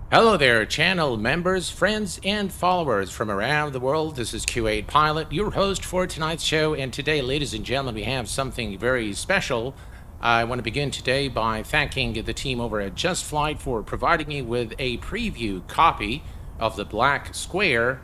Hello there, channel members, friends, and followers from around the world. This is Q8 Pilot, your host for tonight's show. And today, ladies and gentlemen, we have something very special. I want to begin today by thanking the team over at JustFlight for providing me with a preview copy of the Black Square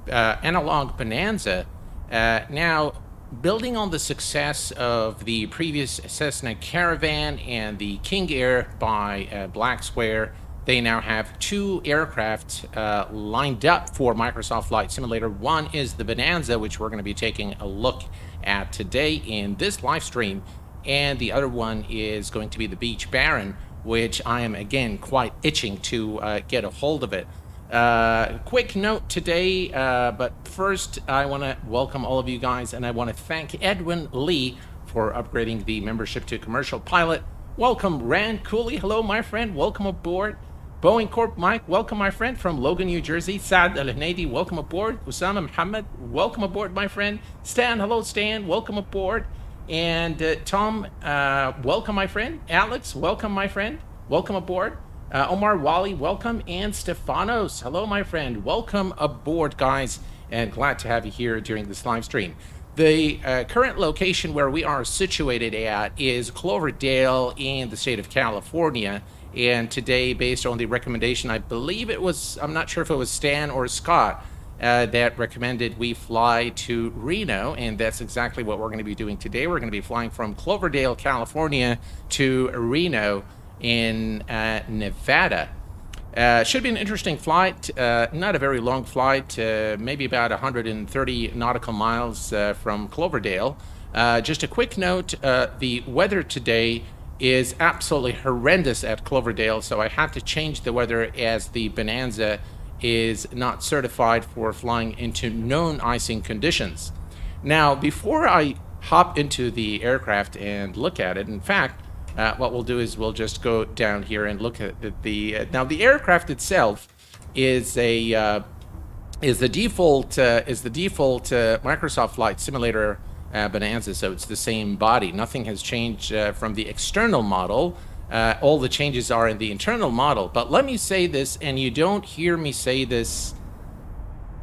Analog Bonanza. Now, building on the success of the previous Cessna Caravan and the King Air by Black Square, they now have two aircraft lined up for Microsoft Flight Simulator. One is the Bonanza, which we're going to be taking a look at today in this live stream, and the other one is going to be the Beach Baron, which I am again quite itching to get a hold of it. Quick note today, but first I want to welcome all of you guys, and I want to thank Edwin Lee for upgrading the membership to Commercial Pilot. Welcome, Rand Cooley. Hello, my friend. Welcome aboard. Boeing Corp Mike, welcome, my friend, from Logan, New Jersey. Saad Al Hanadi, welcome aboard. Usama Muhammad, welcome aboard, my friend. Stan, hello, Stan, welcome aboard. And Tom, welcome, my friend. Alex, welcome, my friend. Welcome aboard. Omar Wali, welcome. And Stefanos, hello, my friend. Welcome aboard, guys. And glad to have you here during this live stream. The current location where we are situated at is Cloverdale in the state of California. And today, based on the recommendation, I believe it was, I'm not sure if it was Stan or Scott, that recommended we fly to Reno. And that's exactly what we're going to be doing today. We're going to be flying from Cloverdale, California to Reno in Nevada. Should be an interesting flight, not a very long flight, maybe about 130 nautical miles from Cloverdale. Just a quick note, the weather today is absolutely horrendous at Cloverdale, so I had to change the weather as the Bonanza is not certified for flying into known icing conditions. Now, before I hop into the aircraft and look at it, in fact, what we'll do is we'll just go down here and look at now the aircraft itself is the default Microsoft Flight Simulator Bonanza, so it's the same body. Nothing has changed from the external model. All the changes are in the internal model. But let me say this, and you don't hear me say this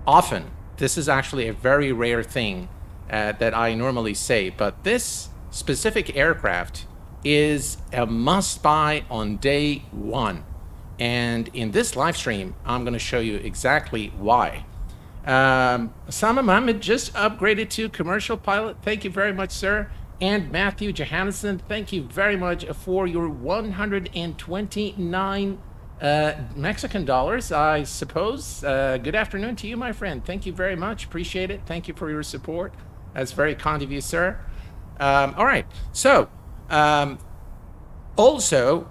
often. This is actually a very rare thing that I normally say, but this specific aircraft is a must-buy on day one. And in this live stream, I'm going to show you exactly why. Osama Mohammed just upgraded to Commercial Pilot. Thank you very much, sir. And Matthew Johannesson, thank you very much for your 129 Mexican dollars, I suppose. Good afternoon to you, my friend. Thank you very much. Appreciate it. Thank you for your support. That's very kind of you, sir. All right. So, also,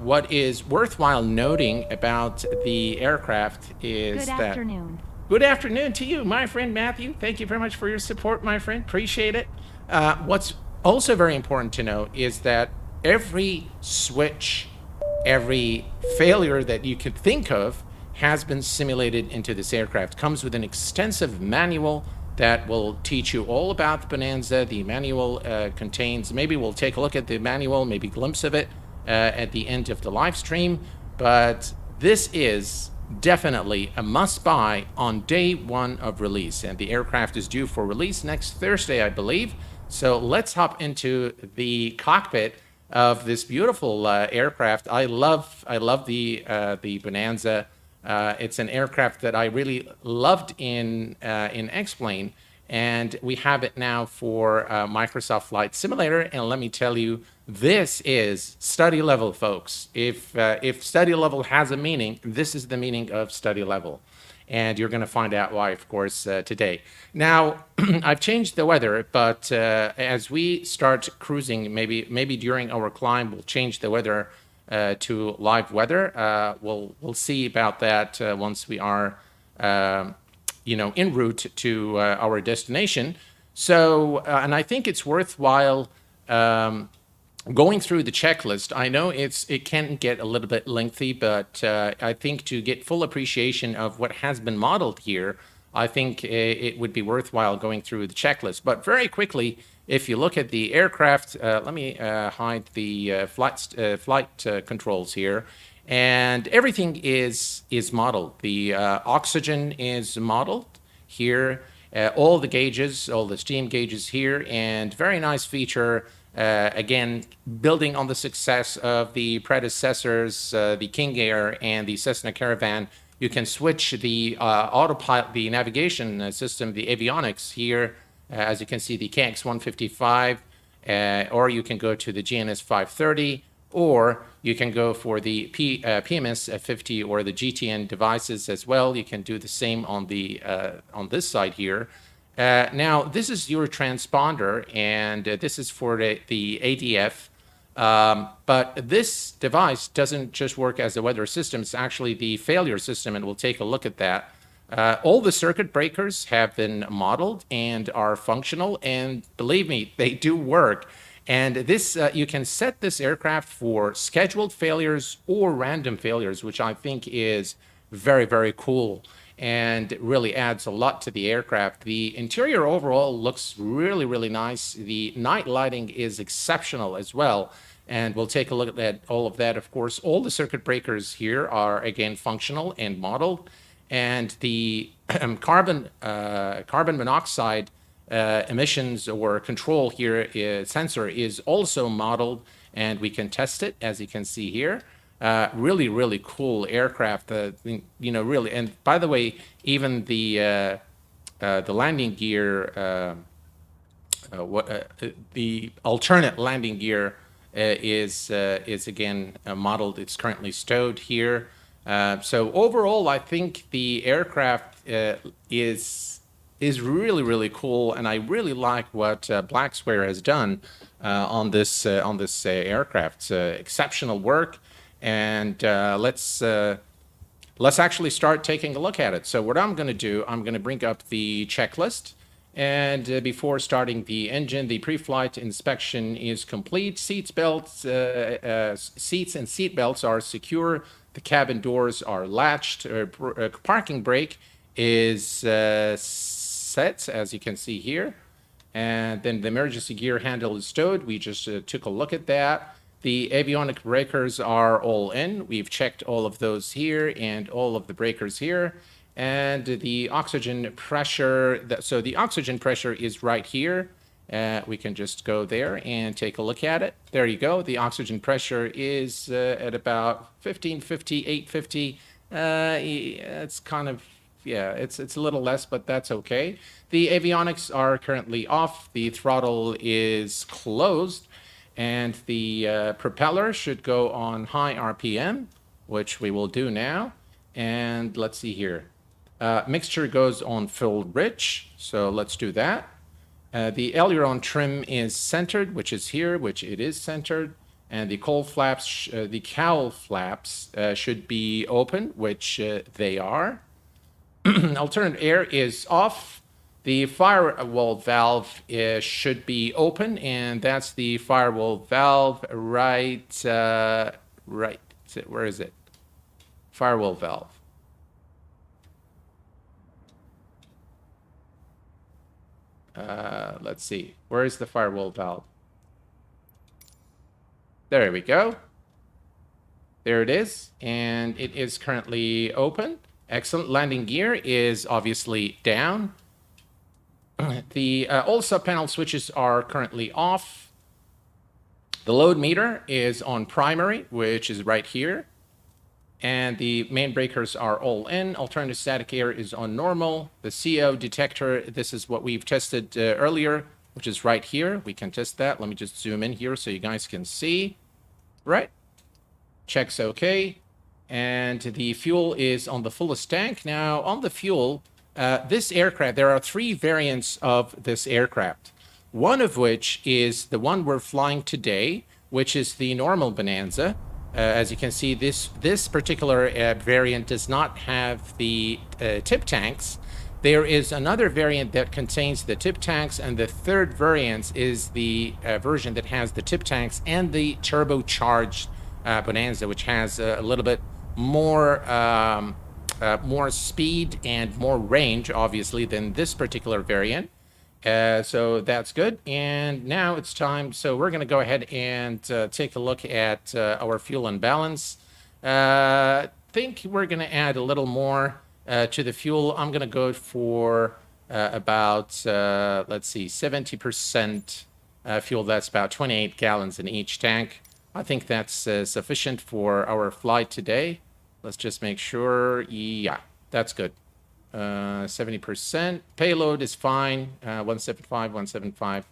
what is worthwhile noting about the aircraft is Good afternoon. Good afternoon to you, my friend Matthew. Thank you very much for your support, my friend. Appreciate it. What's also very important to know is that every switch, every failure that you could think of has been simulated into this aircraft. Comes with an extensive manual that will teach you all about the Bonanza. The manual contains, maybe we'll take a look at the manual, maybe a glimpse of it at the end of the live stream. But this is definitely a must-buy on day one of release. And the aircraft is due for release next Thursday, I believe. So let's hop into the cockpit of this beautiful aircraft. I love the Bonanza. It's an aircraft that I really loved in X-Plane, and we have it now for Microsoft Flight Simulator. And let me tell you, this is study level, folks. If study level has a meaning, this is the meaning of study level. And you're going to find out why, of course, today. Now, I've changed the weather, but as we start cruising, maybe during our climb, we'll change the weather to live weather. We'll see about that once we are, en route to our destination. So, and I think it's worthwhile going through the checklist. I know it can get a little bit lengthy, but I think to get full appreciation of what has been modeled here, I think it would be worthwhile going through the checklist. But very quickly, if you look at the aircraft, let me hide the flight controls here. And everything is modeled. The oxygen is modeled here. All the gauges, all the steam gauges here, and very nice feature. Again, building on the success of the predecessors, the King Air and the Cessna Caravan, you can switch the autopilot, the navigation system, the avionics here. As you can see, the KX 155, or you can go to the GNS 530, or you can go for the PMS 50 or the GTN devices as well. You can do the same on the on this side here. Now, this is your transponder, and this is for the ADF. But this device doesn't just work as a weather system. It's actually the failure system, and we'll take a look at that. All the circuit breakers have been modeled and are functional, and believe me, they do work. And this, you can set this aircraft for scheduled failures or random failures, which I think is very, very cool and really adds a lot to the aircraft. The interior overall looks really, really nice. The night lighting is exceptional as well. And we'll take a look at all of that. Of course, all the circuit breakers here are, again, functional and modeled. And the carbon monoxide emissions or control here sensor is also modeled, and we can test it, as you can see here. Really, really cool aircraft. Really. And by the way, even the landing gear, the alternate landing gear is again modeled. It's currently stowed here. So overall, I think the aircraft is really, really cool, and I really like what Black Square has done on this aircraft. It's exceptional work, and let's actually start taking a look at it. So what I'm going to do, I'm going to bring up the checklist, and before starting the engine, the pre-flight inspection is complete. Seats and seat belts are secure. The cabin doors are latched. Parking brake is set, as you can see here. And then the emergency gear handle is stowed. We just took a look at that. The avionic breakers are all in. We've checked all of those here and all of the breakers here. And the oxygen pressure, so the oxygen pressure is right here. We can just go there and take a look at it. There you go. The oxygen pressure is at about 1550, 850. It's kind of, yeah, it's a little less, but that's okay. The avionics are currently off. The throttle is closed, and the propeller should go on high RPM, which we will do now. And let's see here. Mixture goes on full rich, so let's do that. The aileron trim is centered, which is here, which it is centered. And the cowl flaps, the cowl flaps should be open, which they are. Alternate air is off. The firewall valve should be open, and that's the firewall valve right. Where is it? Firewall valve. Let's see. Where is the firewall valve? There we go. There it is, and it is currently open. Excellent. Landing gear is obviously down. The all sub-panel switches are currently off. The load meter is on primary, which is right here. And the main breakers are all in. Alternative static air is on normal. The CO detector, this is what we've tested earlier, which is right here. We can test that. Let me just zoom in here so you guys can see. Right. Checks okay. And the fuel is on the fullest tank. Now, on the fuel, this aircraft, there are 3 variants of this aircraft. One of which is the one we're flying today, which is the normal Bonanza. As you can see, this particular variant does not have the tip tanks. There is another variant that contains the tip tanks, and the third variant is the version that has the tip tanks and the turbocharged Bonanza, which has a little bit more speed and more range, obviously, than this particular variant. So that's good. And now it's time. So we're going to go ahead and take a look at our fuel and balance. Think we're going to add a little more to the fuel. I'm going to go for about, let's see, 70% fuel. That's about 28 gallons in each tank. I think that's sufficient for our flight today. Let's just make sure. Yeah, that's good. 70%. Payload is fine. 175, 175.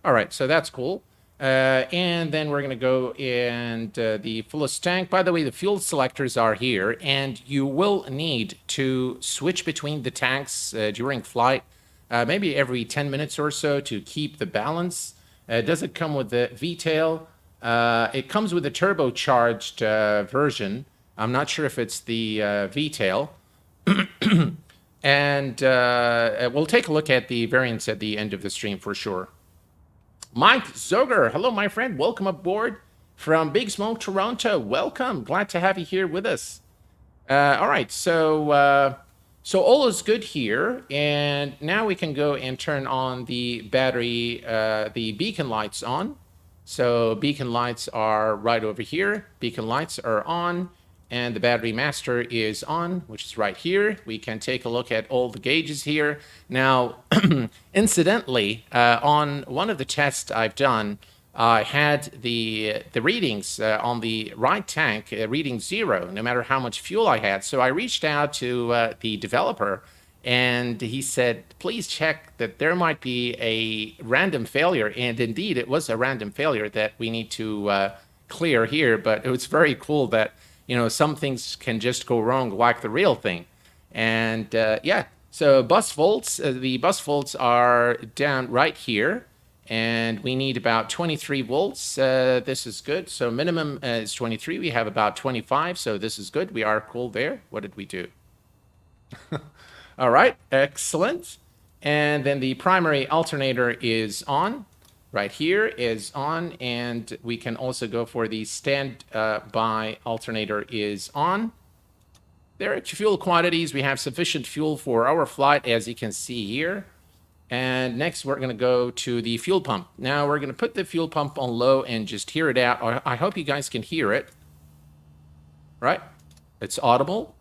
All right, so that's cool. And then we're going to go and the fullest tank. By the way, the fuel selectors are here, and you will need to switch between the tanks during flight, maybe every 10 minutes or so to keep the balance. Does it come with the V-tail? It comes with a turbocharged version. I'm not sure if it's the V-tail. And we'll take a look at the variants at the end of the stream for sure. Mike Zoger, hello, my friend. Welcome aboard from Big Smoke, Toronto. Welcome. Glad to have you here with us. All right, so all is good here, and now we can go and turn on the battery, the beacon lights on. So beacon lights are right over here. Beacon lights are on, and the battery master is on, which is right here. We can take a look at all the gauges here. Now, incidentally, on one of the tests I've done, I had the readings on the right tank reading 0, no matter how much fuel I had. So I reached out to the developer, and he said, please check that there might be a random failure. And indeed, it was a random failure that we need to clear here. But it was very cool that, you know, some things can just go wrong like the real thing. And yeah, so bus volts, the bus volts are down right here. And we need about 23 volts. This is good. So minimum is 23. We have about 25. So this is good. We are cool there. What did we do? All right, excellent. And then the primary alternator is on. Right here is on, and we can also go for the standby alternator is on. There are fuel quantities. We have sufficient fuel for our flight, as you can see here. And next, we're going to go to the fuel pump. Now, we're going to put the fuel pump on low and just hear it out. I hope you guys can hear it. Right? It's audible.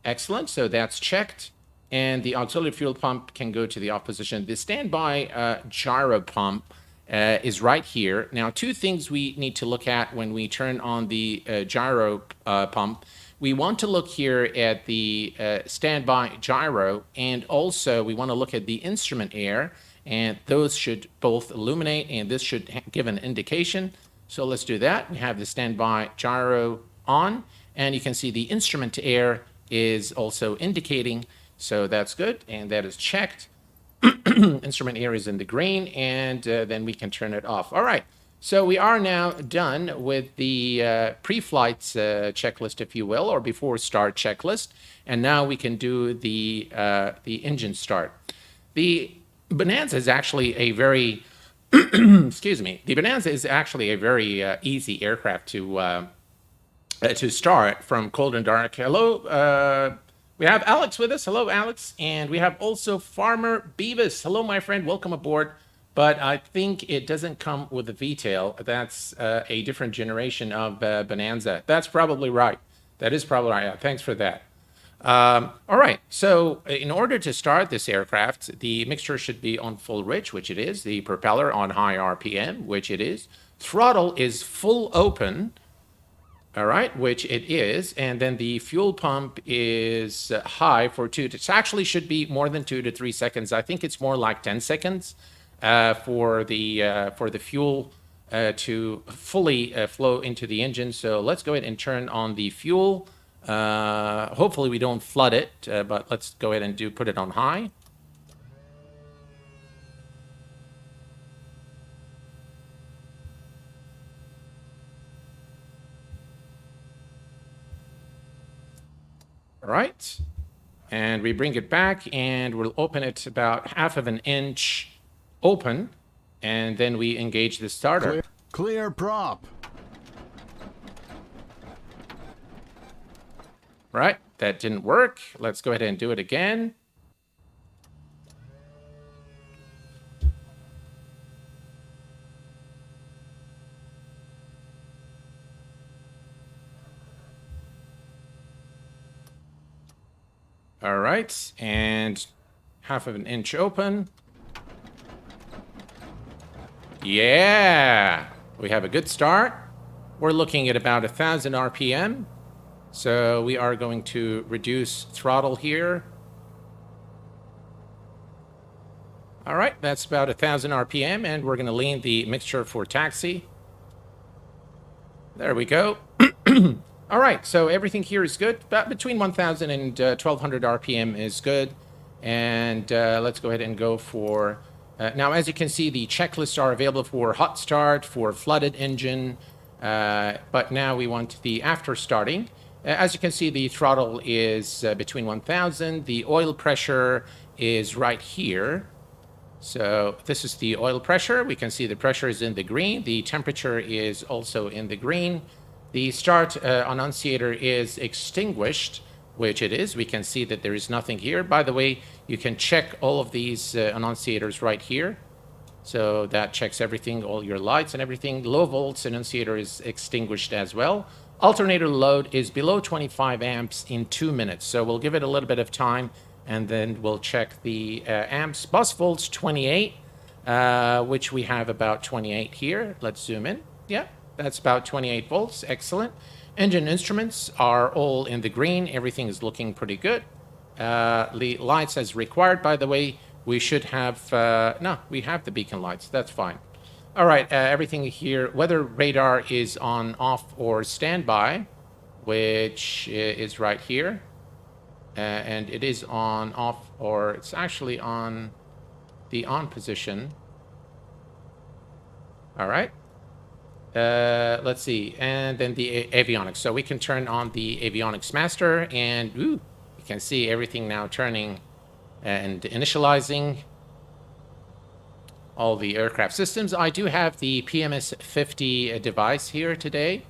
Excellent. So that's checked. And the auxiliary fuel pump can go to the off position. The standby gyro pump is right here. Now, two things we need to look at when we turn on the gyro pump. We want to look here at the standby gyro, and also we want to look at the instrument air, and those should both illuminate, and this should give an indication. So let's do that. We have the standby gyro on, and you can see the instrument air is also indicating, so that's good, and that is checked. Instrument air is in the green, and then we can turn it off. All right, so we are now done with the pre-flight checklist, if you will, or before start checklist, and now we can do the engine start. The Bonanza is actually a very, excuse me, the Bonanza is actually a very easy aircraft to start from cold and dark. Hello, we have Alex with us. Hello, Alex. And we have also Farmer Beavis. Hello, my friend. Welcome aboard. But I think it doesn't come with a V-tail. That's a different generation of Bonanza. That's probably right. That is probably right. Yeah, thanks for that. All right. So in order to start this aircraft, the mixture should be on full rich, which it is. The propeller on high RPM, which it is. Throttle is full open. All right, which it is, and then the fuel pump is high for it actually should be more than 2 to 3 seconds. I think it's more like 10 seconds for the fuel to fully flow into the engine. So let's go ahead and turn on the fuel. Hopefully we don't flood it, but let's go ahead and put it on high. All right, and we bring it back, and we'll open it about 1/2 inch open, and then we engage the starter. Clear prop. Right, that didn't work. Let's go ahead and do it again. All right, and half of an inch open. Yeah, we have a good start. We're looking at about 1,000 RPM. So we are going to reduce throttle here. All right, that's about 1,000 RPM, and we're going to lean the mixture for taxi. There we go. All right, so everything here is good. About between 1,000 and 1,200 RPM is good. And let's go ahead and go for... now, as you can see, the checklists are available for hot start, for flooded engine. But now we want the after starting. As you can see, the throttle is between 1,000. The oil pressure is right here. So this is the oil pressure. We can see the pressure is in the green. The temperature is also in the green. The start annunciator is extinguished, which it is. We can see that there is nothing here. By the way, you can check all of these annunciators right here. So that checks everything, all your lights and everything. Low volts annunciator is extinguished as well. Alternator load is below 25 amps in 2 minutes. So we'll give it a little bit of time, and then we'll check the amps. Bus volts 28, which we have about 28 here. Let's zoom in. Yeah, that's about 28 volts. Excellent. Engine instruments are all in the green. Everything is looking pretty good. The lights as required, by the way. We should have, no, we have the beacon lights. That's fine. All right, everything here, weather radar is on off or standby, which is right here. And it is on off, or it's actually on the on position. All right. Let's see. And then the avionics. So we can turn on the avionics master, and ooh, you can see everything now turning and initializing all the aircraft systems. I do have the PMS-50 device here today.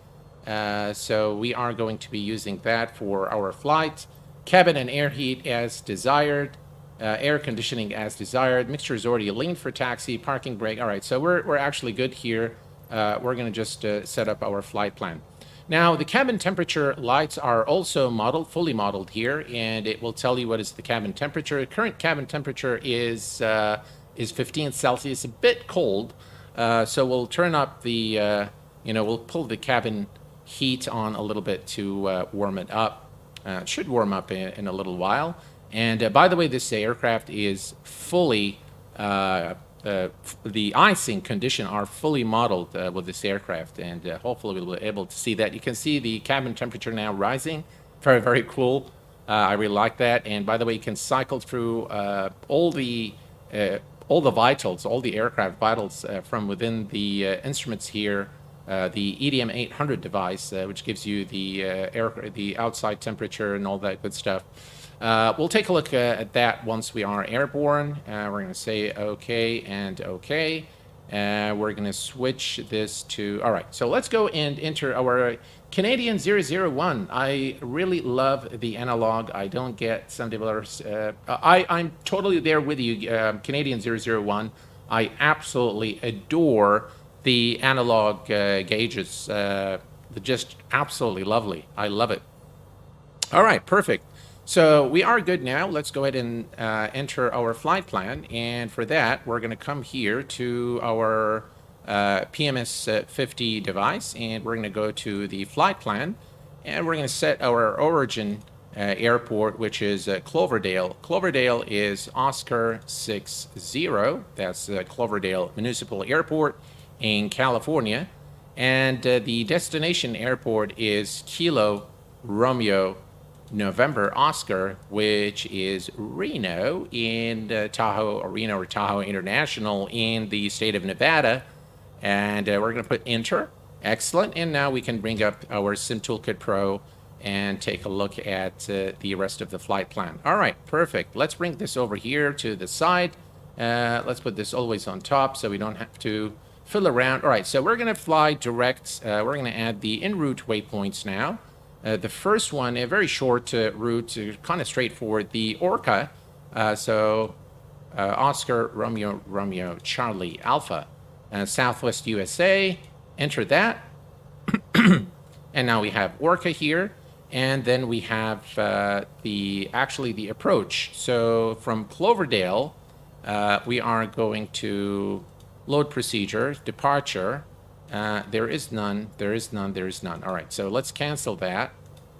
So we are going to be using that for our flight. Cabin and air heat as desired. Air conditioning as desired. Mixture is already leaned for taxi. Parking brake. All right, so we're actually good here. We're going to just set up our flight plan. Now, the cabin temperature lights are also modeled, fully modeled here, and it will tell you what is the cabin temperature. The current cabin temperature is 15 Celsius, a bit cold. So we'll turn up the, we'll pull the cabin heat on a little bit to warm it up. It should warm up in a little while. And by the way, this aircraft is fully, the icing condition are fully modeled with this aircraft, and hopefully we'll be able to see that. You can see the cabin temperature now rising. Very, very cool. I really like that. And by the way, you can cycle through all the vitals, all the aircraft vitals from within the instruments here. The EDM 800 device, which gives you the outside temperature and all that good stuff. We'll take a look at that once we are airborne. We're going to say OK and OK. We're going to switch this to... All right, so let's go and enter our Canadian 001. I really love the analog. I don't get some developers... I'm totally there with you, Canadian 001. I absolutely adore the analog gauges. They're just absolutely lovely. I love it. All right, perfect. So we are good now. Let's go ahead and enter our flight plan. And for that, we're going to come here to our PMS-50 device, and we're going to go to the flight plan, and we're going to set our origin airport, which is Cloverdale. Cloverdale is Oscar 60. That's Cloverdale Municipal Airport in California. And the destination airport is Kilo Romeo November Oscar, which is Reno in Tahoe, or Reno or Tahoe International in the state of Nevada. And we're going to put enter. Excellent. And now we can bring up our Sim Toolkit Pro and take a look at the rest of the flight plan. All right, perfect. Let's bring this over here to the side. Let's put this always on top so we don't have to fill around. All right, so we're going to fly direct. We're going to add the en route waypoints now. The first one, a very short route, kind of straightforward, the Orca. Oscar, Romeo, Romeo, Charlie, Alpha, Southwest USA. Enter that. And now we have Orca here. And then we have the approach. So from Cloverdale, we are going to load procedure, departure. There is none, there is none, there is none. All right, so let's cancel that.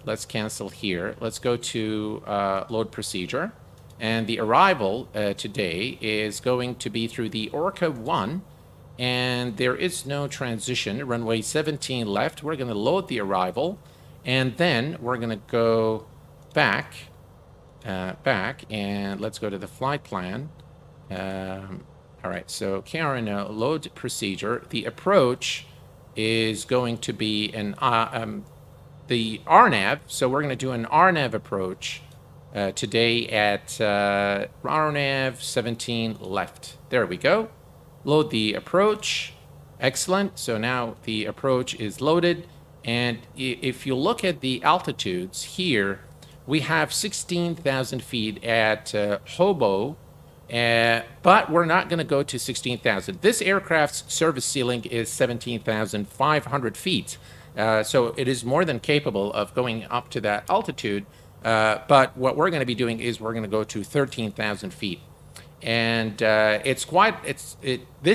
Let's cancel here. Let's go to load procedure. And the arrival today is going to be through the Orca 1. And there is no transition. Runway 17 left. We're going to load the arrival. And then we're going to go back. And let's go to the flight plan. All right, so KRNO load procedure. The approach is going to be an the RNAV. So we're going to do an RNAV approach today at RNAV 17 left. There we go. Load the approach. Excellent. So now the approach is loaded. And if you look at the altitudes here, we have 16,000 feet at Hobo. But we're not going to go to 16,000. This aircraft's service ceiling is 17,500 feet. So it is more than capable of going up to that altitude. But what we're going to be doing is we're going to go to 13,000 feet. And this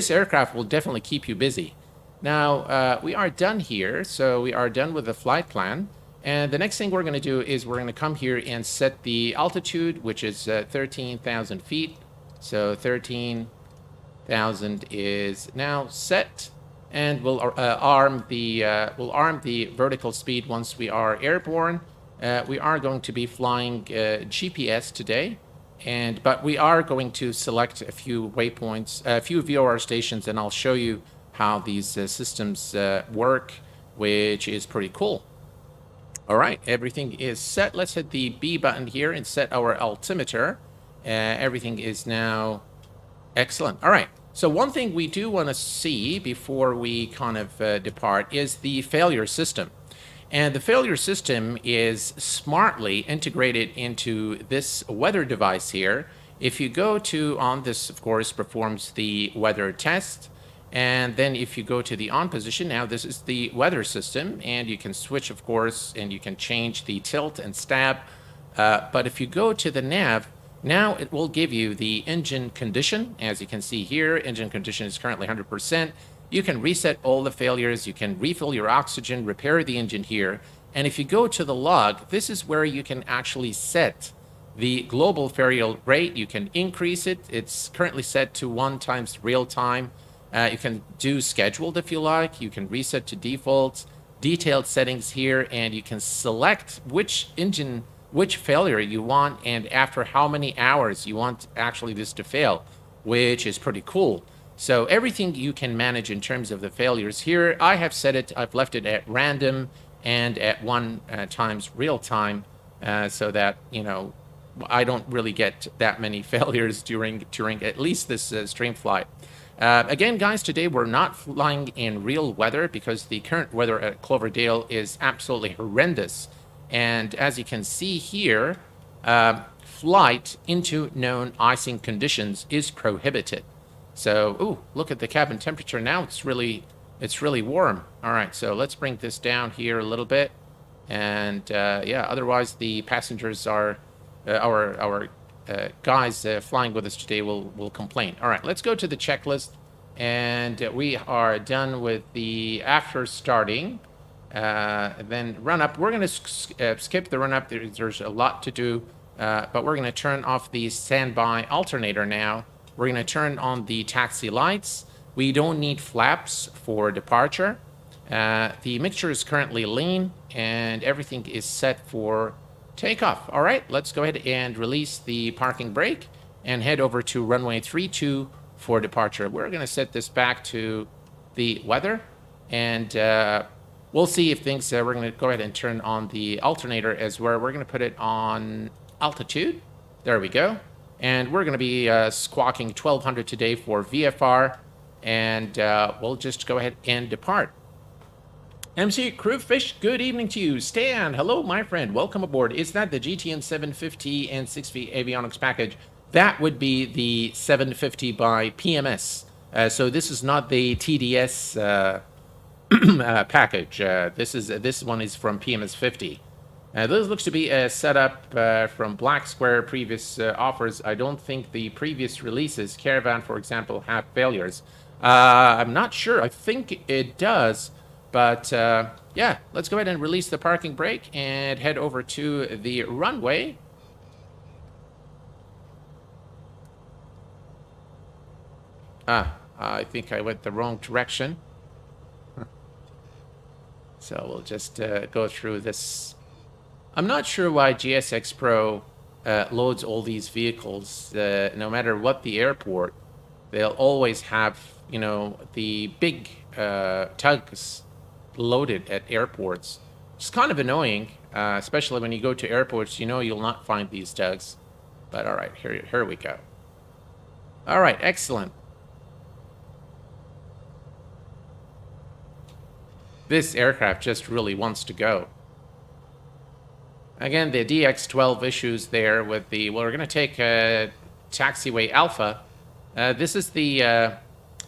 aircraft will definitely keep you busy. Now, we are done here. So we are done with the flight plan. And the next thing we're going to do is we're going to come here and set the altitude, which is 13,000 feet. So 13,000 is now set, and we'll arm the vertical speed once we are airborne. We are going to be flying GPS today, but we are going to select a few waypoints, a few VOR stations, and I'll show you how these systems work, which is pretty cool. All right, everything is set. Let's hit the B button here and set our altimeter. Everything is now excellent. All right. So one thing we do want to see before we kind of depart is the failure system. And the failure system is smartly integrated into this weather device here. If you go to on, this of course performs the weather test. And then if you go to the on position, now this is the weather system. And you can switch, of course, and you can change the tilt and stab. But if you go to the nav, now it will give you the engine condition. As you can see here, engine condition is currently 100%. You can reset all the failures. You can refill your oxygen, repair the engine here. And if you go to the log, this is where you can actually set the global failure rate. You can increase it. It's currently set to 1 times real time. You can do scheduled if you like. You can reset to default, detailed settings here, and you can select which failure you want and after how many hours you want actually this to fail, which is pretty cool. So everything you can manage in terms of the failures here, I have set it, I've left it at random and at 1 times real time, so that, you know, I don't really get that many failures during at least this stream flight. Again, guys, today we're not flying in real weather because the current weather at Cloverdale is absolutely horrendous. And as you can see here, flight into known icing conditions is prohibited. So, ooh, look at the cabin temperature now. It's really warm. All right, so let's bring this down here a little bit. And yeah, otherwise the passengers are, our guys flying with us today will complain. All right, let's go to the checklist. And we are done with the after starting. Then run up. We're going to skip the run up. There's a lot to do, but we're going to turn off the standby alternator now. We're going to turn on the taxi lights. We don't need flaps for departure. The mixture is currently lean, and everything is set for takeoff. All right, let's go ahead and release the parking brake and head over to runway 32 for departure. We're going to set this back to the weather, and we'll see if things, we're going to go ahead and turn on the alternator as well. We're going to put it on altitude. There we go. And we're going to be squawking 1200 today for VFR. And we'll just go ahead and depart. MC Crewfish, good evening to you. Stan, hello, my friend. Welcome aboard. Is that the GTN 750 and 6V avionics package? That would be the 750 by PMS. So this is not the TDS package. This one is from PMS 50. This looks to be a setup from Black Square previous offers. I don't think the previous releases, Caravan, for example, have failures. I'm not sure. I think it does. But yeah, let's go ahead and release the parking brake and head over to the runway. I think I went the wrong direction. So we'll just go through this. I'm not sure why GSX Pro loads all these vehicles. No matter what the airport, they'll always have, you know, the big tugs loaded at airports. It's kind of annoying, especially when you go to airports. You know you'll not find these tugs. But all right, here we go. All right, excellent. This aircraft just really wants to go. Again, the DX12 issues there with the, well, we're going to take Taxiway Alpha. This is the,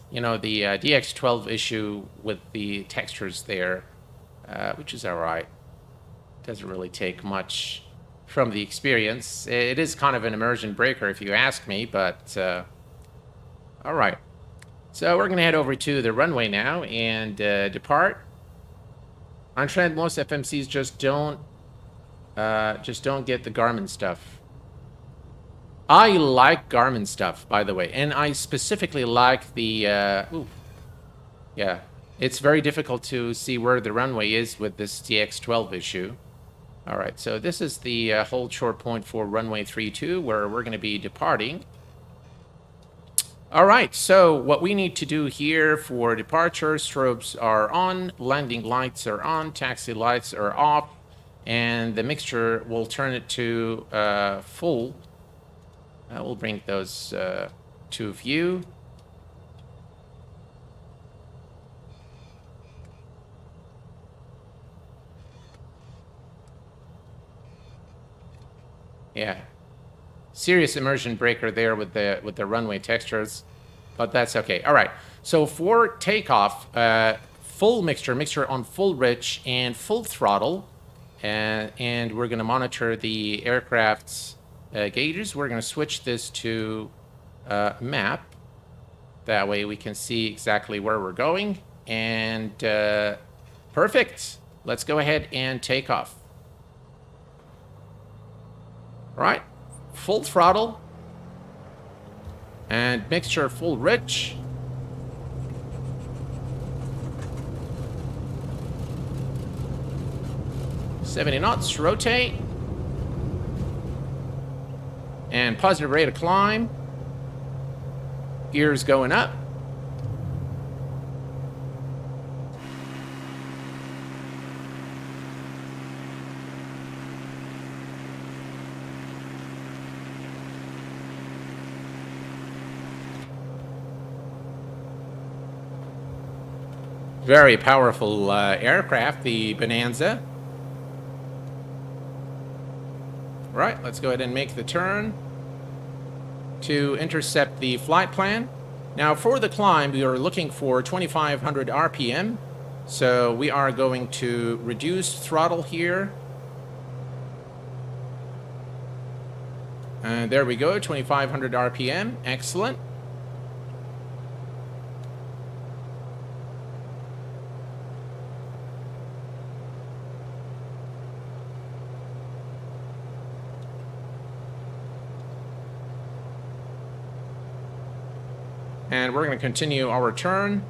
you know, the DX12 issue with the textures there, which is all right. Doesn't really take much from the experience. It is kind of an immersion breaker if you ask me, but all right. So we're going to head over to the runway now and depart. On trend, most FMCs just don't get the Garmin stuff. I like Garmin stuff, by the way, and I specifically like the. Yeah, it's very difficult to see where the runway is with this DX12 issue. All right, so this is the hold short point for runway 32, where we're going to be departing. All right, so what we need to do here for departure, strobes are on, landing lights are on, taxi lights are off, and the mixture will turn it to full. We'll bring those to view. Yeah. Serious immersion breaker there with the runway textures, but that's okay. All right. So for takeoff, full mixture on full rich and full throttle, and we're going to monitor the aircraft's gauges. We're going to switch this to map. That way we can see exactly where we're going. And perfect. Let's go ahead and take off. All right. Full throttle and mixture full rich. $70 knots, rotate. And positive rate of climb. Gears going up. Very powerful aircraft, the Bonanza. Right, let's go ahead and make the turn to intercept the flight plan. Now for the climb, we are looking for 2,500 RPM. So we are going to reduce throttle here. And there we go, 2,500 RPM, excellent. And we're going to continue our turn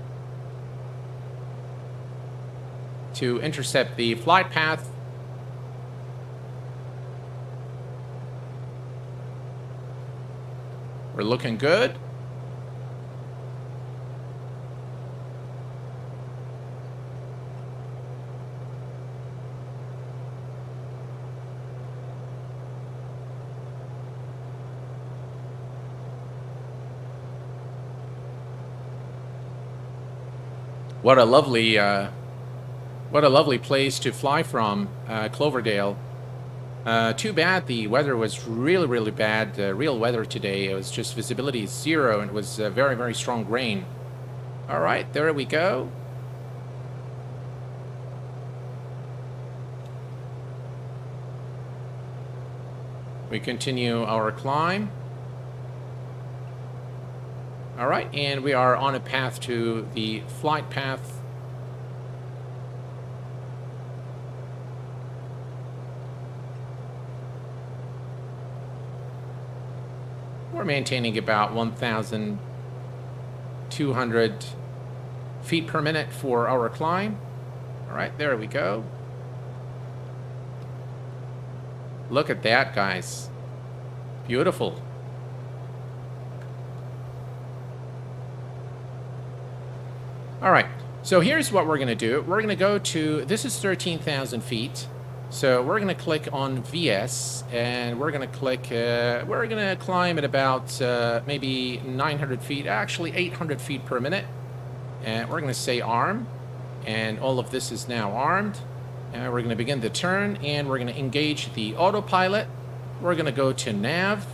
to intercept the flight path. We're looking good. What a lovely place to fly from, Cloverdale. Too bad the weather was really, really bad. Real weather today. It was just visibility 0, and it was very, very strong rain. All right, there we go. We continue our climb. All right, and we are on a path to the flight path. We're maintaining about 1,200 feet per minute for our climb. All right, there we go. Look at that, guys. Beautiful. All right, so here's what we're going to do. We're going to go to, this is 13,000 feet. So we're going to click on VS, and we're going to click, we're going to climb at about maybe 900 feet, actually 800 feet per minute. And we're going to say arm, and all of this is now armed. And we're going to begin the turn, and we're going to engage the autopilot. We're going to go to nav,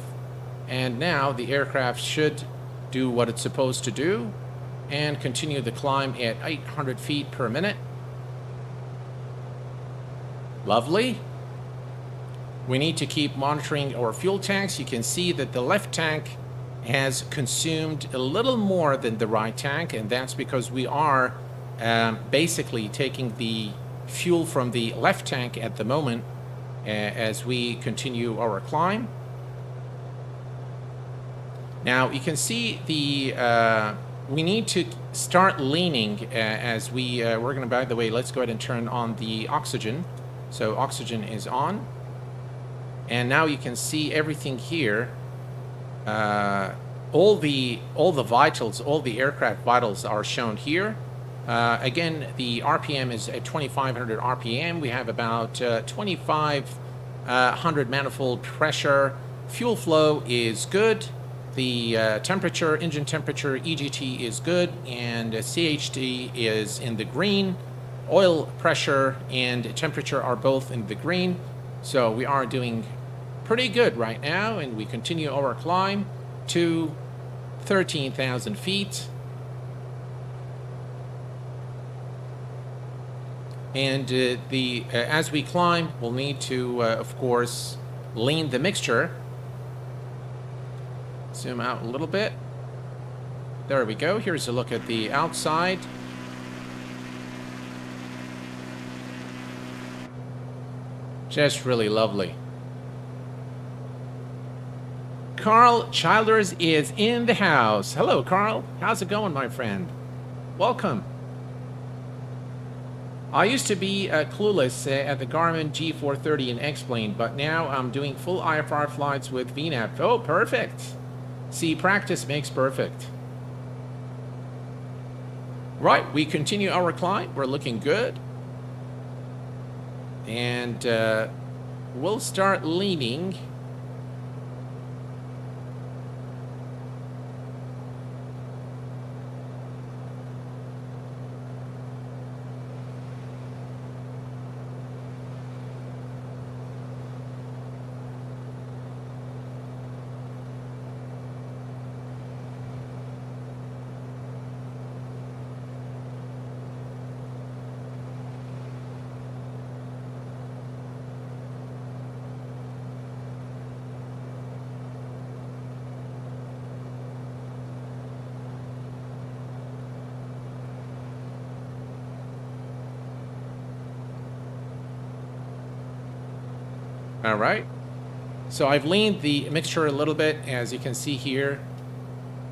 and now the aircraft should do what it's supposed to do and continue the climb at 800 feet per minute. Lovely. We need to keep monitoring our fuel tanks. You can see that the left tank has consumed a little more than the right tank, and that's because we are basically taking the fuel from the left tank at the moment as we continue our climb. Now you can see the we need to start leaning as we're going to, by the way, let's go ahead and turn on the oxygen. So oxygen is on, and now you can see everything here. All the vitals, all the aircraft vitals are shown here. Again, the RPM is at 2,500 RPM. We have about 2,500 manifold pressure. Fuel flow is good. The temperature, engine temperature, EGT is good, and CHT is in the green. Oil pressure and temperature are both in the green. So we are doing pretty good right now, and we continue our climb to 13,000 feet. And as we climb, we'll need to, of course, lean the mixture. Zoom out a little bit. There we go. Here's a look at the outside. Just really lovely. Carl Childers is in the house. Hello, Carl. How's it going, my friend? Welcome. I used to be clueless at the Garmin G430 and X-Plane, but now I'm doing full IFR flights with VNAV. Oh, perfect. See, practice makes perfect. Right, we continue our climb. We're looking good. And we'll start leaning. All right, so I've leaned the mixture a little bit, as you can see here,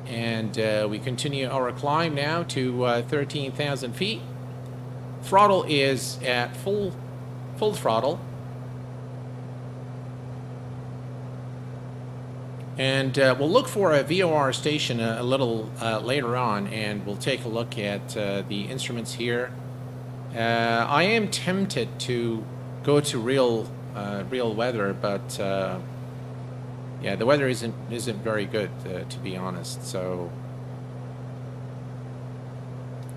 and we continue our climb now to 13,000 feet. Throttle is at full throttle, and we'll look for a VOR station a little later on, and we'll take a look at the instruments here. I am tempted to go to real weather, but yeah, the weather isn't very good, to be honest. So,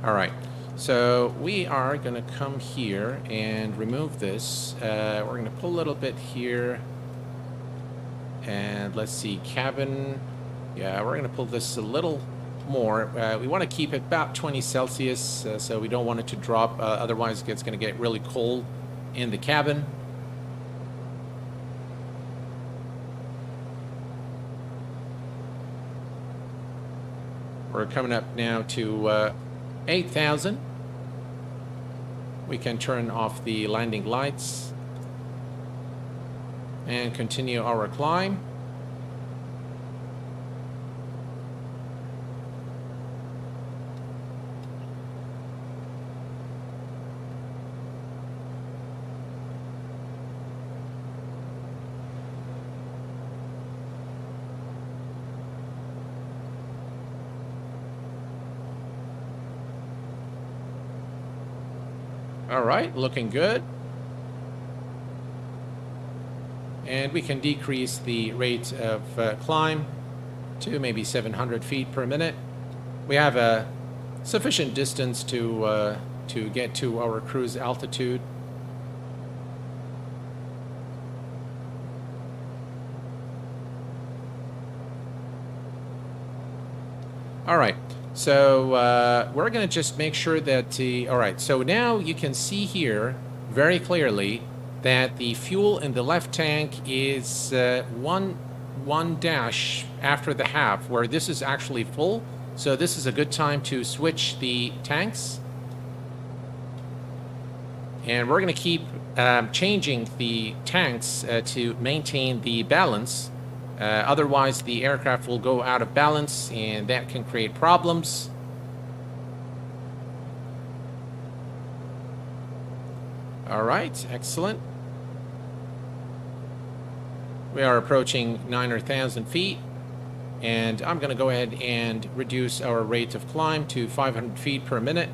all right, so we are going to come here and remove this. We're going to pull a little bit here, and let's see, cabin. Yeah, we're going to pull this a little more. We want to keep it about 20 Celsius, so we don't want it to drop. Otherwise, it's going to get really cold in the cabin. We're coming up now to 8,000. We can turn off the landing lights and continue our climb. All right, looking good. And we can decrease the rate of climb to maybe 700 feet per minute. We have a sufficient distance to get to our cruise altitude. All right. So we're going to just make sure that the, all right, so now you can see here very clearly that the fuel in the left tank is one dash after the half, where this is actually full. So this is a good time to switch the tanks. And we're going to keep changing the tanks to maintain the balance. Otherwise, the aircraft will go out of balance, and that can create problems. All right, excellent. We are approaching 9,000 feet, and I'm going to go ahead and reduce our rate of climb to 500 feet per minute.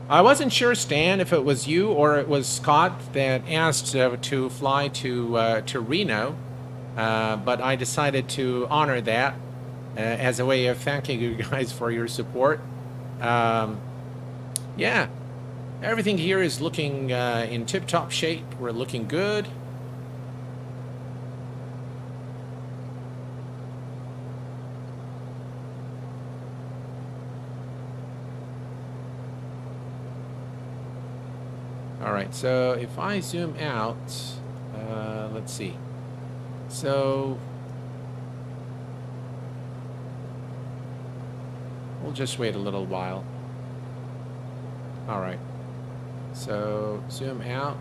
I wasn't sure, Stan, if it was you or it was Scott that asked to fly to Reno, but I decided to honor that as a way of thanking you guys for your support. Yeah, everything here is looking in tip-top shape. We're looking good. All right, so if I zoom out, let's see. So we'll just wait a little while. All right, so zoom out.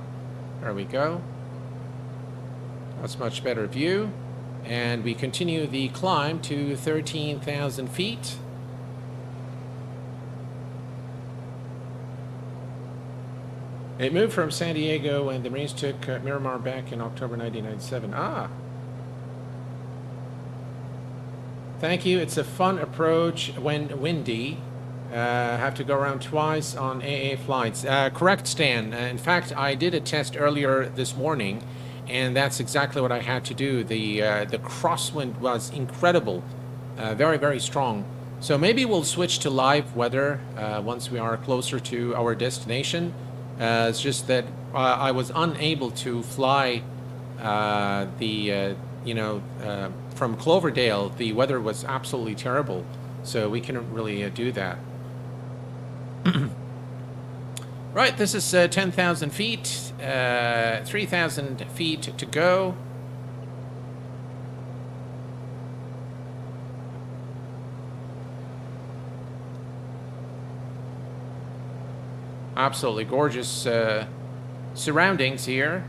There we go. That's much better view. And we continue the climb to 13,000 feet. It moved from San Diego and the Marines took Miramar back in October 1997. Ah. Thank you. It's a fun approach when windy. Have to go around twice on AA flights. Correct, Stan. In fact, I did a test earlier this morning, and that's exactly what I had to do. The crosswind was incredible. Very, very strong. So maybe we'll switch to live weather once we are closer to our destination. It's just that I was unable to fly from Cloverdale. The weather was absolutely terrible, so we couldn't really do that. Right, this is 10,000 feet, 3,000 feet to go. Absolutely gorgeous surroundings here.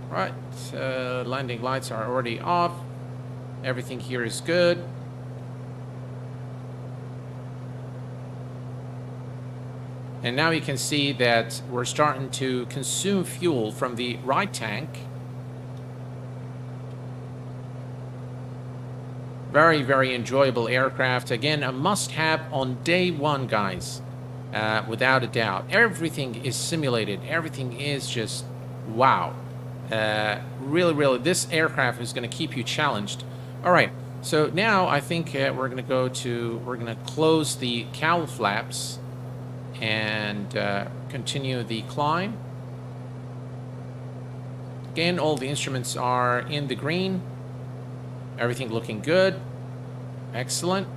Right, landing lights are already off. Everything here is good. And now you can see that we're starting to consume fuel from the right tank. Very, very enjoyable aircraft. Again, a must-have on day one, guys. Without a doubt. Everything is simulated. Everything is just wow. Really, this aircraft is going to keep you challenged. All right. So now I think we're going to close the cowl flaps and continue the climb. Again, all the instruments are in the green. Everything looking good. Excellent.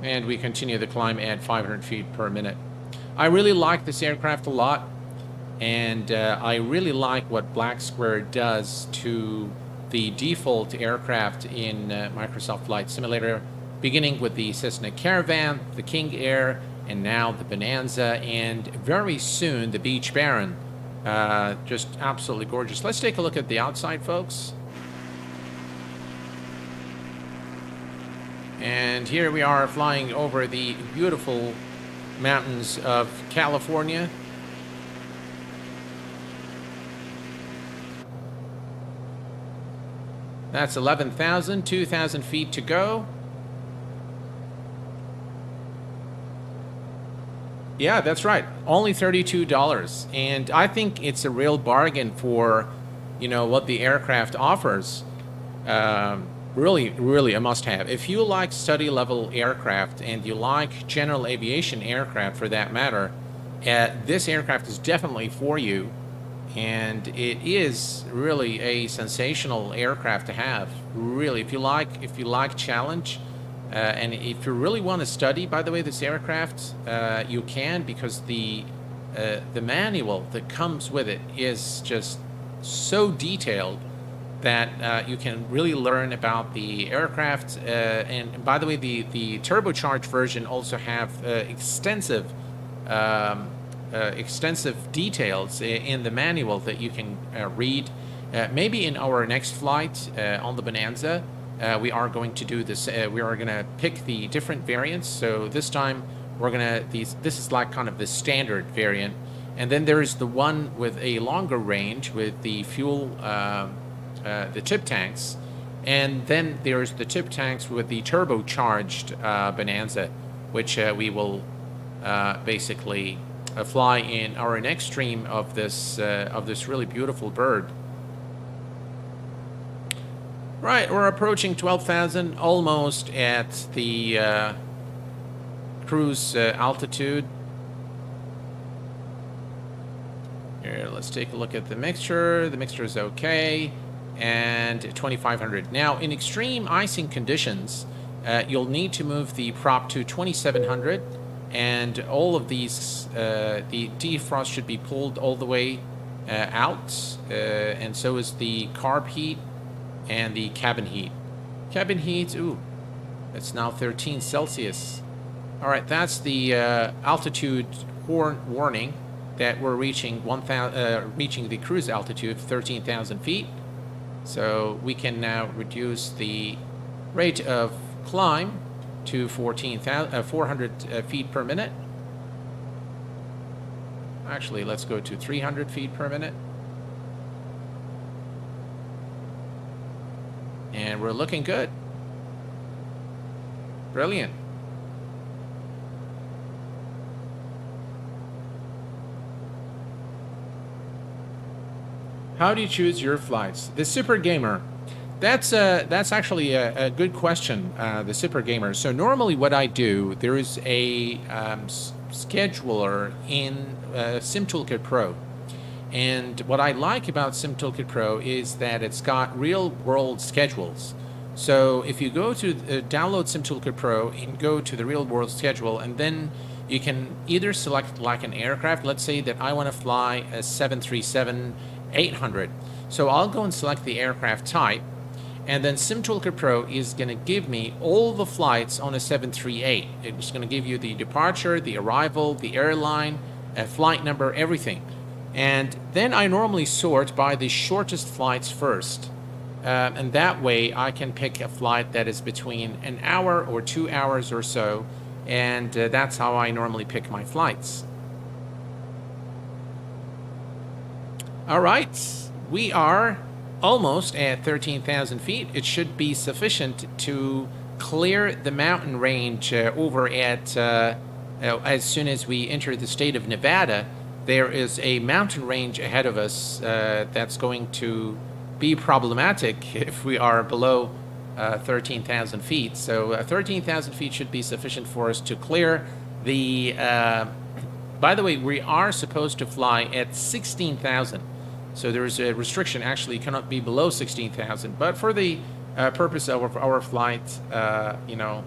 And we continue the climb at 500 feet per minute. I really like this aircraft a lot, and I really like what Black Square does to the default aircraft in Microsoft Flight Simulator, beginning with the Cessna Caravan, the King Air, and now the Bonanza, and very soon the Beach Baron. Just absolutely gorgeous. Let's take a look at the outside, folks. And here we are flying over the beautiful mountains of California. That's 11,000, 2,000 feet to go. Yeah, that's right. Only $32. And I think it's a real bargain for, you know, what the aircraft offers. Really a must-have. If you like study-level aircraft and you like general aviation aircraft for that matter, this aircraft is definitely for you. And it is really a sensational aircraft to have. Really, if you like challenge, and if you really want to study, by the way, this aircraft, you can, because the manual that comes with it is just so detailed that you can really learn about the aircraft. And by the way, the turbocharged version also have extensive details in the manual that you can read. Maybe in our next flight on the Bonanza, we are going to do this. We are going to pick the different variants. So this time we're going to, this is like kind of the standard variant. And then there is the one with a longer range with the fuel, the tip tanks. And then there's the tip tanks with the turbocharged Bonanza, which we will basically fly in our next stream of this really beautiful bird. Right, we're approaching 12,000, almost at the cruise altitude. Here, let's take a look at the mixture. The mixture is okay, and 2,500. Now, in extreme icing conditions, you'll need to move the prop to 2,700. And all of these, the defrost should be pulled all the way out, and so is the carb heat and the cabin heat. Cabin heat, ooh, it's now 13 Celsius. All right, that's the altitude warning that we're reaching reaching the cruise altitude of 13,000 feet. So we can now reduce the rate of climb to 400 feet per minute. Actually, let's go to 300 feet per minute. And we're looking good. Brilliant. How do you choose your flights? The Super Gamer. That's actually a good question, the Super Gamer. So normally what I do, there is a scheduler in SimToolkit Pro. And what I like about SimToolkit Pro is that it's got real-world schedules. So if you go to download SimToolkit Pro and go to the real-world schedule, and then you can either select like an aircraft. Let's say that I want to fly a 737-800. So I'll go and select the aircraft type. And then SimToolkit Pro is going to give me all the flights on a 738. It's going to give you the departure, the arrival, the airline, flight number, everything. And then I normally sort by the shortest flights first. And that way I can pick a flight that is between an hour or 2 hours or so. And that's how I normally pick my flights. All right, we are almost at 13,000 feet. It should be sufficient to clear the mountain range over at, as soon as we enter the state of Nevada. there is a mountain range ahead of us that's going to be problematic if we are below 13,000 feet. So 13,000 feet should be sufficient for us to clear the... by the way, we are supposed to fly at 16,000. So there's a restriction, actually cannot be below 16,000. But for the purpose of our flight, you know,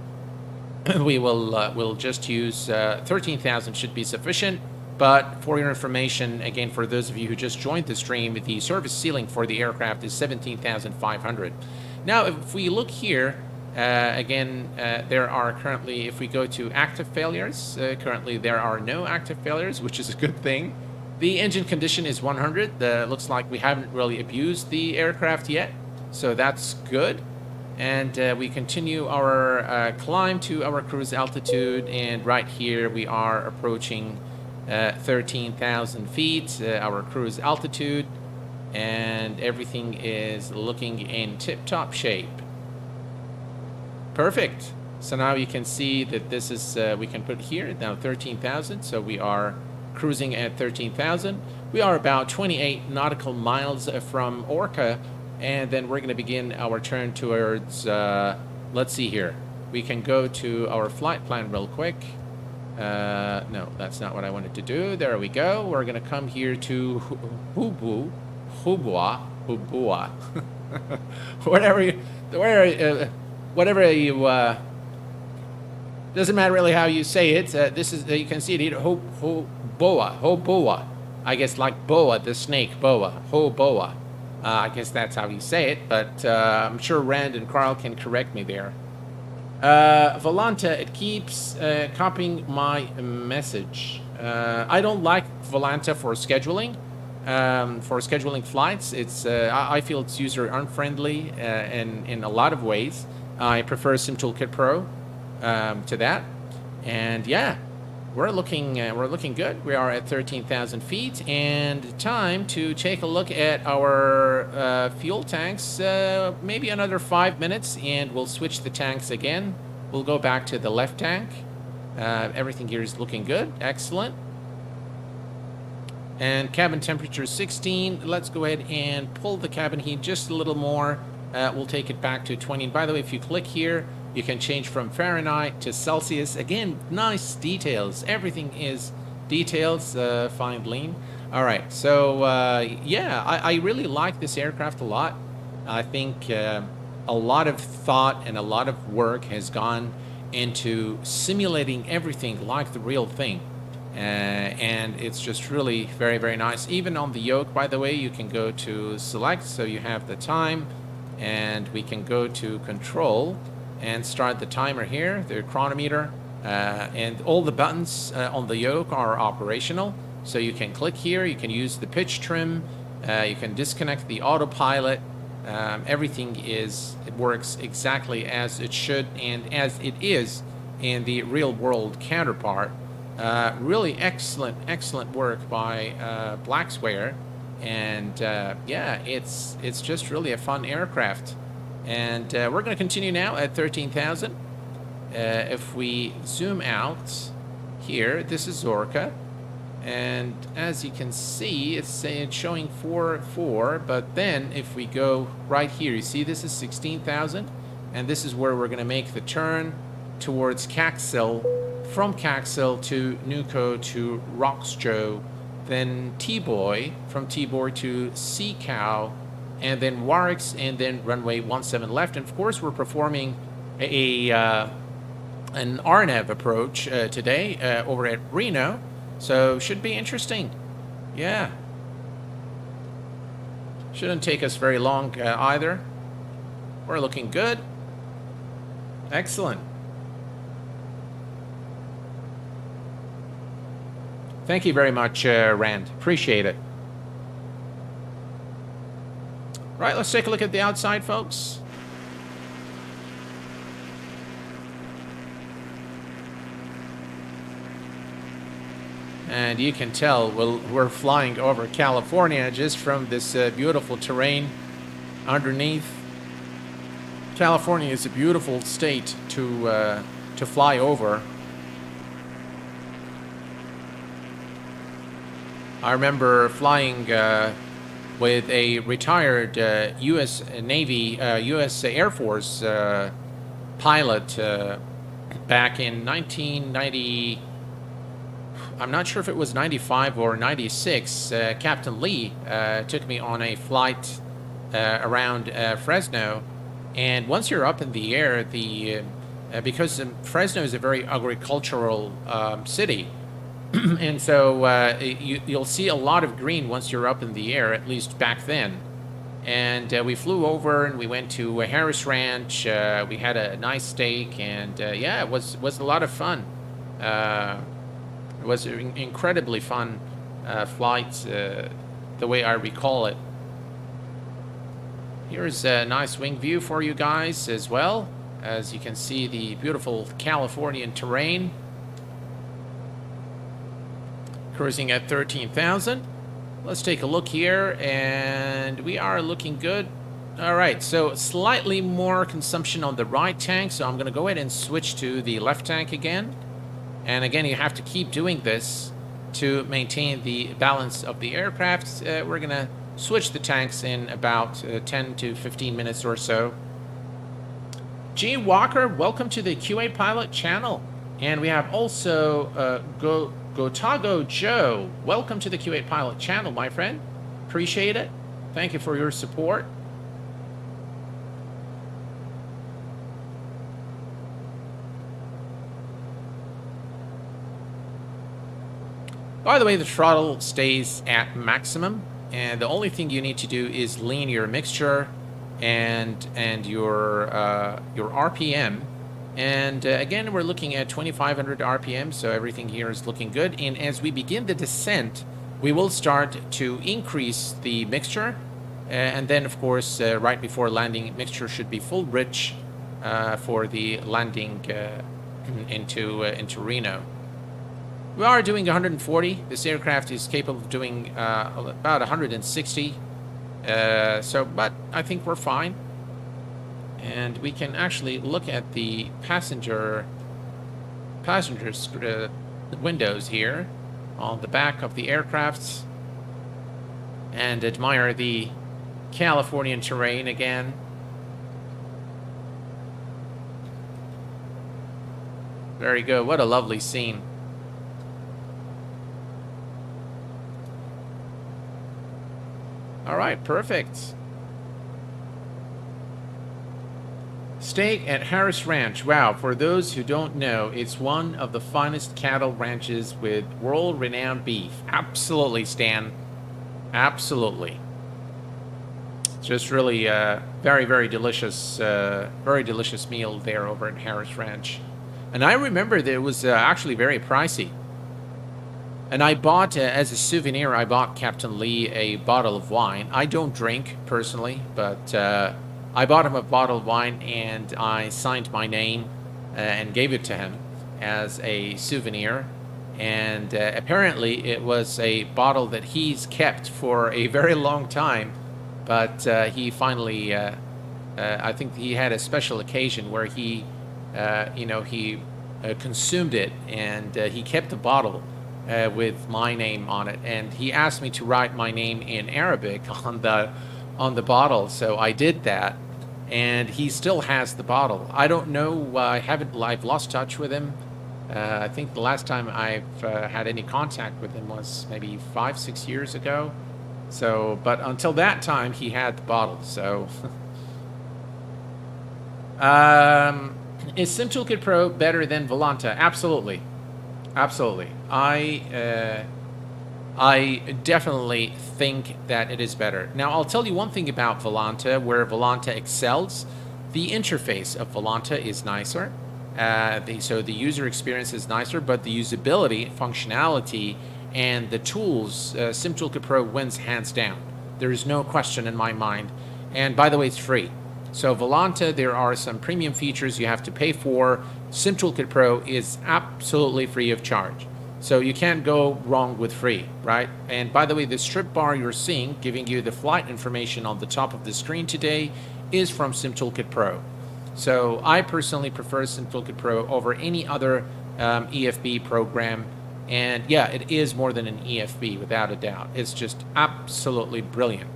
we will we'll just use 13,000 should be sufficient. But for your information, again, for those of you who just joined the stream, the service ceiling for the aircraft is 17,500. Now, if we look here, again, there are currently, if we go to active failures, currently there are no active failures, which is a good thing. The engine condition is 100. Looks like we haven't really abused the aircraft yet, so that's good. And we continue our climb to our cruise altitude, and right here we are approaching 13,000 feet, our cruise altitude, and everything is looking in tip-top shape. Perfect. So now you can see that this is, we can put here now 13,000, so we are cruising at 13,000. We are about 28 nautical miles from Orca, and then we're going to begin our turn towards, let's see here. We can go to our flight plan real quick. No, that's not what I wanted to do. There we go. We're going to come here to Hubua, whatever you, doesn't matter really how you say it. This is, you can see it here, Hoboa. I guess like boa, the snake, boa, Hoboa. I guess that's how you say it, but I'm sure Rand and Carl can correct me there. Volanta, it keeps copying my message. I don't like Volanta for scheduling. For scheduling flights, it's I feel it's user unfriendly in a lot of ways. I prefer SimToolkit Pro to that, and yeah, we're looking good. We are at 13,000 feet, and time to take a look at our fuel tanks. Maybe another 5 minutes, and we'll switch the tanks again. We'll go back to the left tank. Everything here is looking good. Excellent. And cabin temperature 16. Let's go ahead and pull the cabin heat just a little more. We'll take it back to 20. And by the way, if you click here, you can change from Fahrenheit to Celsius. Again, nice details. Everything is details. Find lean. All right. So, yeah, I really like this aircraft a lot. I think a lot of thought and a lot of work has gone into simulating everything like the real thing. And it's just really very, very nice. Even on the yoke, by the way, you can go to select, so you have the time, and we can go to control and start the timer here, the chronometer, and all the buttons on the yoke are operational. So you can click here, you can use the pitch trim, you can disconnect the autopilot. Everything it works exactly as it should and as it is in the real world counterpart. Really excellent work by Blacksware, and yeah, it's just really a fun aircraft. And we're going to continue now at 13,000. If we zoom out here, this is Orca, and as you can see, it's showing 4.4. But then if we go right here, you see this is 16,000, and this is where we're going to make the turn towards Caxel. From Caxel to Nuco to Roxjo, then T-Boy, from T-Boy to Sea Cow, and then Warwicks, and then runway 17 left. And of course, we're performing an RNAV approach today over at Reno, so should be interesting. Yeah, shouldn't take us very long either. We're looking good. Excellent. Thank you very much, Rand. Appreciate it. Right, let's take a look at the outside, folks. And you can tell we're flying over California just from this beautiful terrain underneath. California is a beautiful state to fly over. I remember flying with a retired U.S. Navy, U.S. Air Force pilot back in 1990. I'm not sure if it was 95 or 96. Captain Lee took me on a flight around Fresno, and once you're up in the air, because Fresno is a very agricultural city, and so you'll see a lot of green once you're up in the air, at least back then. And we flew over and we went to Harris Ranch. We had a nice steak, and yeah, it was a lot of fun. It was an incredibly fun flight, the way I recall it. Here's a nice wing view for you guys as well, as you can see the beautiful Californian terrain. Cruising at 13,000. Let's take a look here, and we are looking good. All right, so slightly more consumption on the right tank, so I'm going to go ahead and switch to the left tank again. And again, you have to keep doing this to maintain the balance of the aircraft. We're going to switch the tanks in about 10 to 15 minutes or so. G. Walker, welcome to the QA Pilot channel. And we have also Gotago Joe. Welcome to the Q8 Pilot channel, my friend. Appreciate it. Thank you for your support. By the way, the throttle stays at maximum, and the only thing you need to do is lean your mixture and your RPM. And again, we're looking at 2,500 RPM, so everything here is looking good. And as we begin the descent, we will start to increase the mixture. And then, of course, right before landing, mixture should be full rich for the landing into Reno. We are doing 140. This aircraft is capable of doing about 160. But I think we're fine. And we can actually look at the passengers windows here on the back of the aircrafts and admire the Californian terrain again. Very good. What a lovely scene. All right, perfect. Steak at Harris Ranch. Wow, for those who don't know, it's one of the finest cattle ranches with world-renowned beef. Absolutely, Stan. Absolutely. Just really very, very delicious meal there over at Harris Ranch. And I remember that it was actually very pricey. And I bought, as a souvenir, I bought Captain Lee a bottle of wine. I don't drink, personally, but I bought him a bottle of wine, and I signed my name and gave it to him as a souvenir. And apparently it was a bottle that he's kept for a very long time, but he finally, I think he had a special occasion where he, he consumed it, and he kept the bottle with my name on it. And he asked me to write my name in Arabic on the bottle, so I did that. And he still has the bottle. I don't know. I've lost touch with him. I think the last time I've had any contact with him was maybe 5-6 years ago. So, but until that time, he had the bottle. So, is SimToolkit Pro better than Volanta? Absolutely, absolutely. I definitely think that it is better. Now, I'll tell you one thing about Volanta, where Volanta excels. The interface of Volanta is nicer. So the user experience is nicer, but the usability, functionality, and the tools, SimToolkit Pro wins hands down. There is no question in my mind. And by the way, it's free. So Volanta, there are some premium features you have to pay for. SimToolkit Pro is absolutely free of charge. So you can't go wrong with free, right? And by the way, the strip bar you're seeing, giving you the flight information on the top of the screen today, is from SimToolkit Pro. So I personally prefer SimToolkit Pro over any other EFB program. And yeah, it is more than an EFB, without a doubt. It's just absolutely brilliant.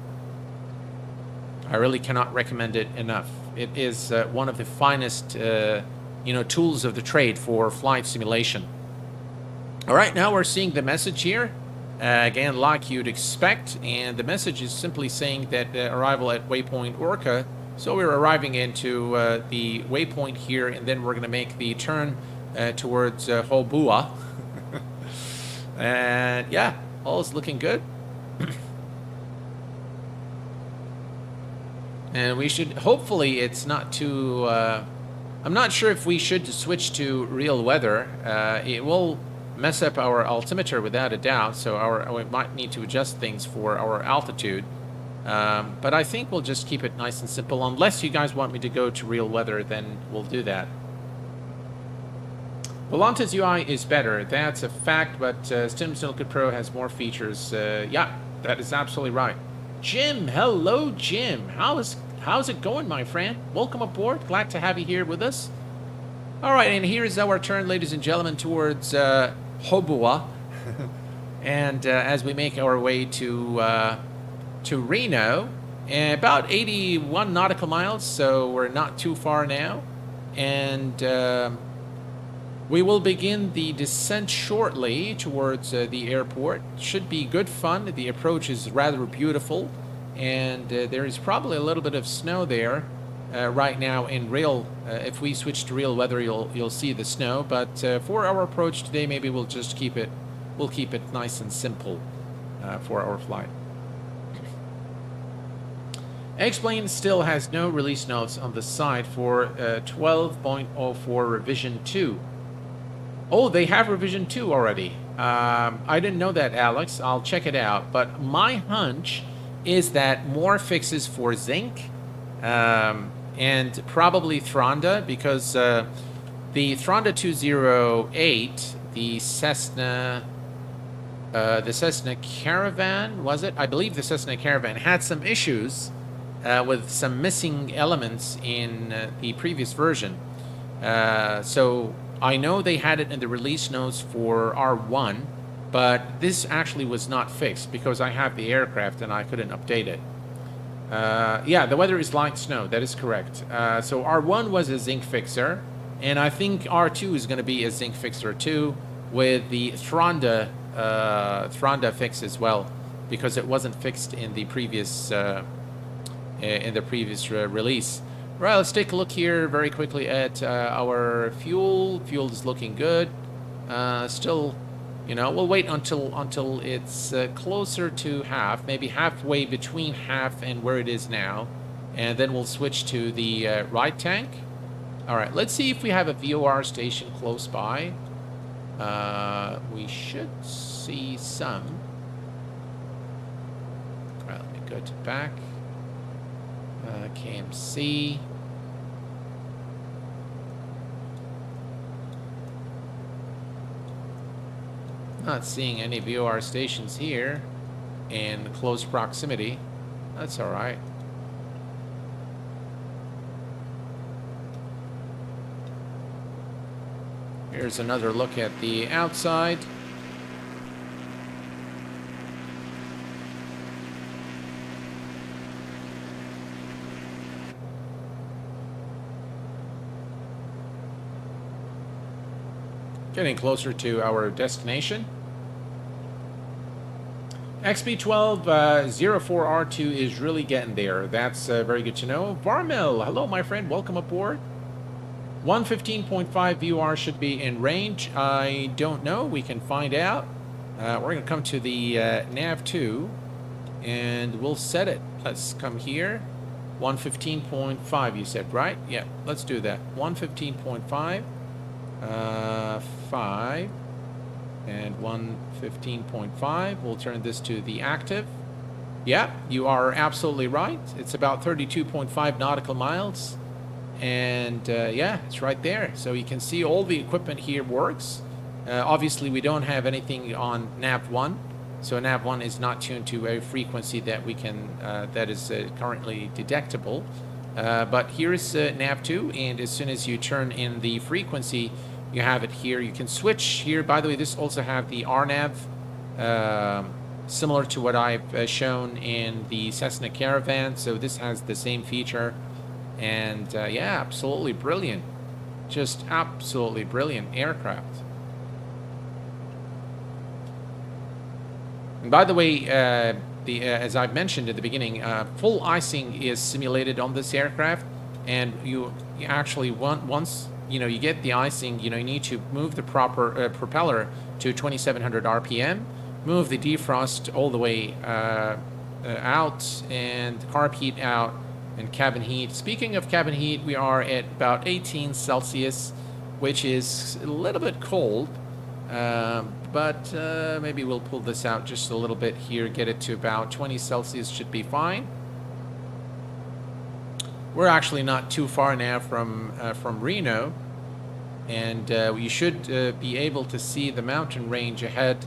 I really cannot recommend it enough. It is one of the finest, tools of the trade for flight simulation. All right, now we're seeing the message here. Again, like you'd expect, and the message is simply saying that arrival at waypoint Orca. So we're arriving into the waypoint here, and then we're going to make the turn towards Hobua. And yeah, all is looking good. And we should, hopefully it's not too, I'm not sure if we should switch to real weather. It will mess up our altimeter without a doubt, so we might need to adjust things for our altitude. But I think we'll just keep it nice and simple. Unless you guys want me to go to real weather, then we'll do that. Volanta's UI is better, that's a fact, but StimSilicon Pro has more features. Yeah, that is absolutely right. Jim, hello Jim. How's it going, my friend? Welcome aboard. Glad to have you here with us. All right, and here is our turn, ladies and gentlemen, towards Hobua. And as we make our way to Reno, about 81 nautical miles, so we're not too far now. And we will begin the descent shortly towards the airport. Should be good fun. The approach is rather beautiful, and there is probably a little bit of snow there right now in real. If we switch to real weather, you'll see the snow. But for our approach today, maybe we'll just keep it. We'll keep it nice and simple for our flight. X-Plane still has no release notes on the site for 12.04 revision 2. Oh, they have revision 2 already. I didn't know that, Alex. I'll check it out. But my hunch is that more fixes for Zinc and probably Thronda, because the Thronda 208, the Cessna Caravan, was it? I believe the Cessna Caravan had some issues with some missing elements in the previous version. So I know they had it in the release notes for R1, but this actually was not fixed because I have the aircraft and I couldn't update it. Yeah, the weather is light snow. That is correct. So R1 was a zinc fixer, and I think R2 is going to be a zinc fixer too, with the Thronda fix as well, because it wasn't fixed in the previous release. Right, let's take a look here very quickly at our fuel. Fuel is looking good. Still, we'll wait until it's closer to half, maybe halfway between half and where it is now, and then we'll switch to the right tank. All right, let's see if we have a VOR station close by. We should see some. All right, let me go to back. KMC. Not seeing any VOR stations here in close proximity. That's all right. Here's another look at the outside. Getting closer to our destination. XB1204R2 is really getting there. That's very good to know. Varmel, hello my friend, welcome aboard. 115.5 VOR should be in range. I don't know, we can find out. We're going to come to the nav2 and we'll set it. Let's come here. 115.5 you said, right? Yeah, let's do that. 115.5. 5 and 115.5. We'll turn this to the active. Yeah, you are absolutely right. It's about 32.5 nautical miles, and yeah, it's right there. So you can see all the equipment here works. Obviously, we don't have anything on nav1, so nav1 is not tuned to a frequency that we can that is currently detectable. But here is nav2, and as soon as you turn in the frequency, You have it here. You can switch here. By the way, this also have the RNAV, similar to what I've shown in the Cessna Caravan. So this has the same feature. And yeah, absolutely brilliant. Just absolutely brilliant aircraft. And by the way, as I've mentioned at the beginning, full icing is simulated on this aircraft. And you actually once you get the icing, you need to move the proper propeller to 2700 RPM, move the defrost all the way out, and carb heat out, and cabin heat. Speaking of cabin heat, we are at about 18 Celsius, which is a little bit cold, but maybe we'll pull this out just a little bit here, get it to about 20 Celsius, should be fine. We're actually not too far now from Reno, and you should be able to see the mountain range ahead,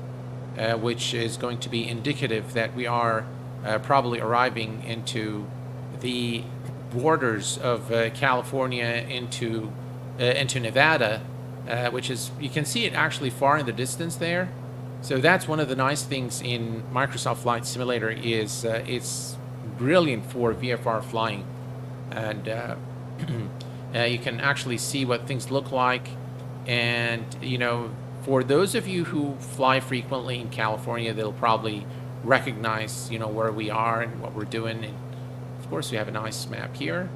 which is going to be indicative that we are probably arriving into the borders of California into Nevada, which is, you can see it actually far in the distance there. So that's one of the nice things in Microsoft Flight Simulator is it's brilliant for VFR flying. And you can actually see what things look like. And, for those of you who fly frequently in California, they'll probably recognize, where we are and what we're doing. And of course, we have a nice map here.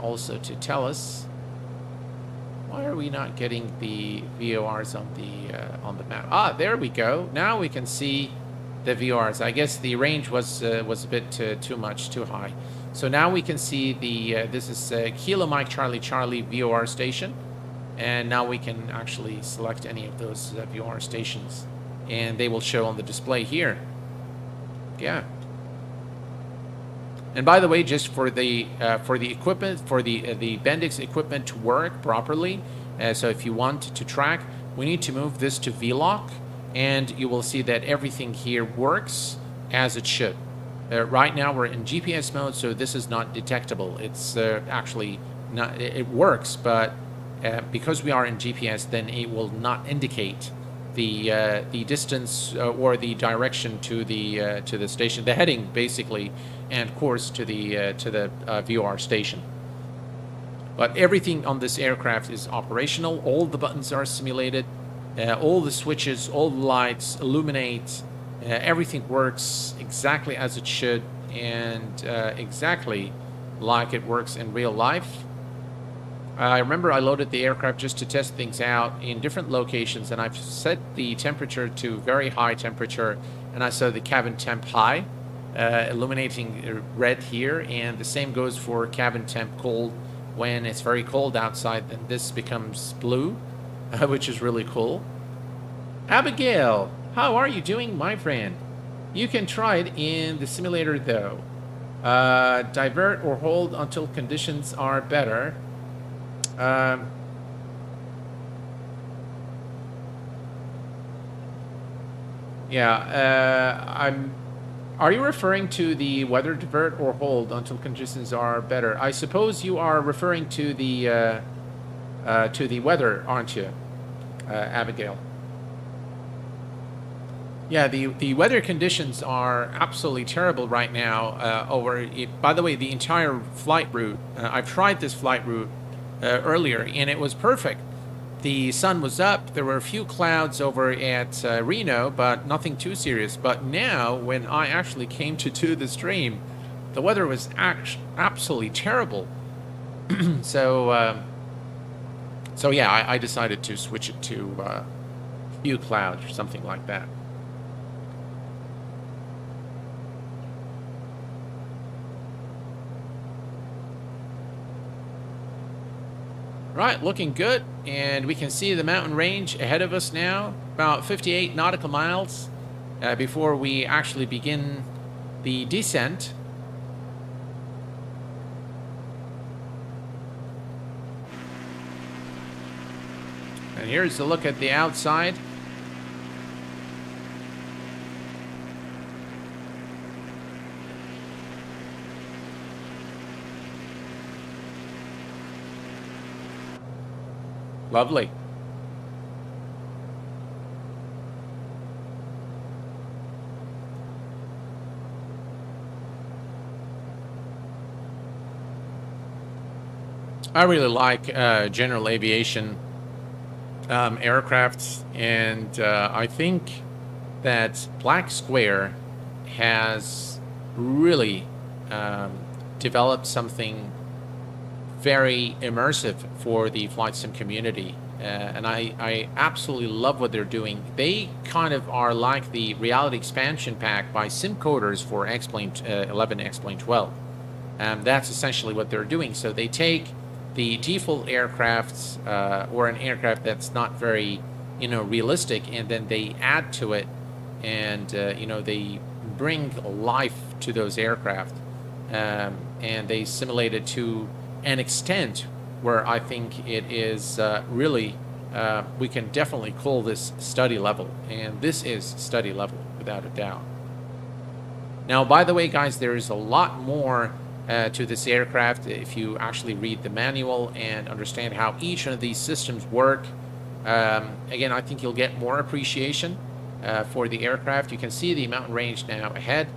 Also to tell us, why are we not getting the VORs on the map? Ah, there we go. Now we can see the VORs. I guess the range was a bit too much, too high. So now we can see this is Kilo Mike Charlie Charlie VOR station, and now we can actually select any of those VOR stations, and they will show on the display here. Yeah. And by the way, just for the equipment, for the Bendix equipment to work properly, so if you want to track, we need to move this to VLOC, and you will see that everything here works as it should. Right now we're in GPS mode, so this is not detectable. It's actually not. It works, but because we are in GPS, then it will not indicate the distance or the direction to the station, the heading basically, and course to the VOR station. But everything on this aircraft is operational. All the buttons are simulated. All the switches, all the lights illuminate. Everything works exactly as it should, and exactly like it works in real life. I remember I loaded the aircraft just to test things out in different locations, and I've set the temperature to very high temperature, and I saw the cabin temp high, illuminating red here, and the same goes for cabin temp cold. When it's very cold outside, then this becomes blue, which is really cool. Abigail, how are you doing, my friend? You can try it in the simulator, though. Divert or hold until conditions are better. Are you referring to the weather divert or hold until conditions are better? I suppose you are referring to the weather, aren't you, Abigail? Yeah, the weather conditions are absolutely terrible right now. By the way, the entire flight route, I've tried this flight route earlier, and it was perfect. The sun was up. There were a few clouds over at Reno, but nothing too serious. But now, when I actually came to do the stream, the weather was absolutely terrible. So yeah, I decided to switch it to few clouds or something like that. Right, looking good, and we can see the mountain range ahead of us now, about 58 nautical miles before we actually begin the descent. And here's a look at the outside. Lovely. I really like general aviation aircrafts, and I think that Black Square has really um, developed something very immersive for the flight sim community. And I absolutely love what they're doing. They kind of are like the reality expansion pack by sim coders for X-Plane 11, X-Plane 12. That's essentially what they're doing. So they take the default aircrafts or an aircraft that's not very, realistic, and then they add to it, and they bring life to those aircraft, and they simulate it to an extent where I think it is really, we can definitely call this study level, and this is study level without a doubt. Now, by the way, guys, there is a lot more to this aircraft if you actually read the manual and understand how each one of these systems work. Again, I think you'll get more appreciation for the aircraft. You can see the mountain range now ahead.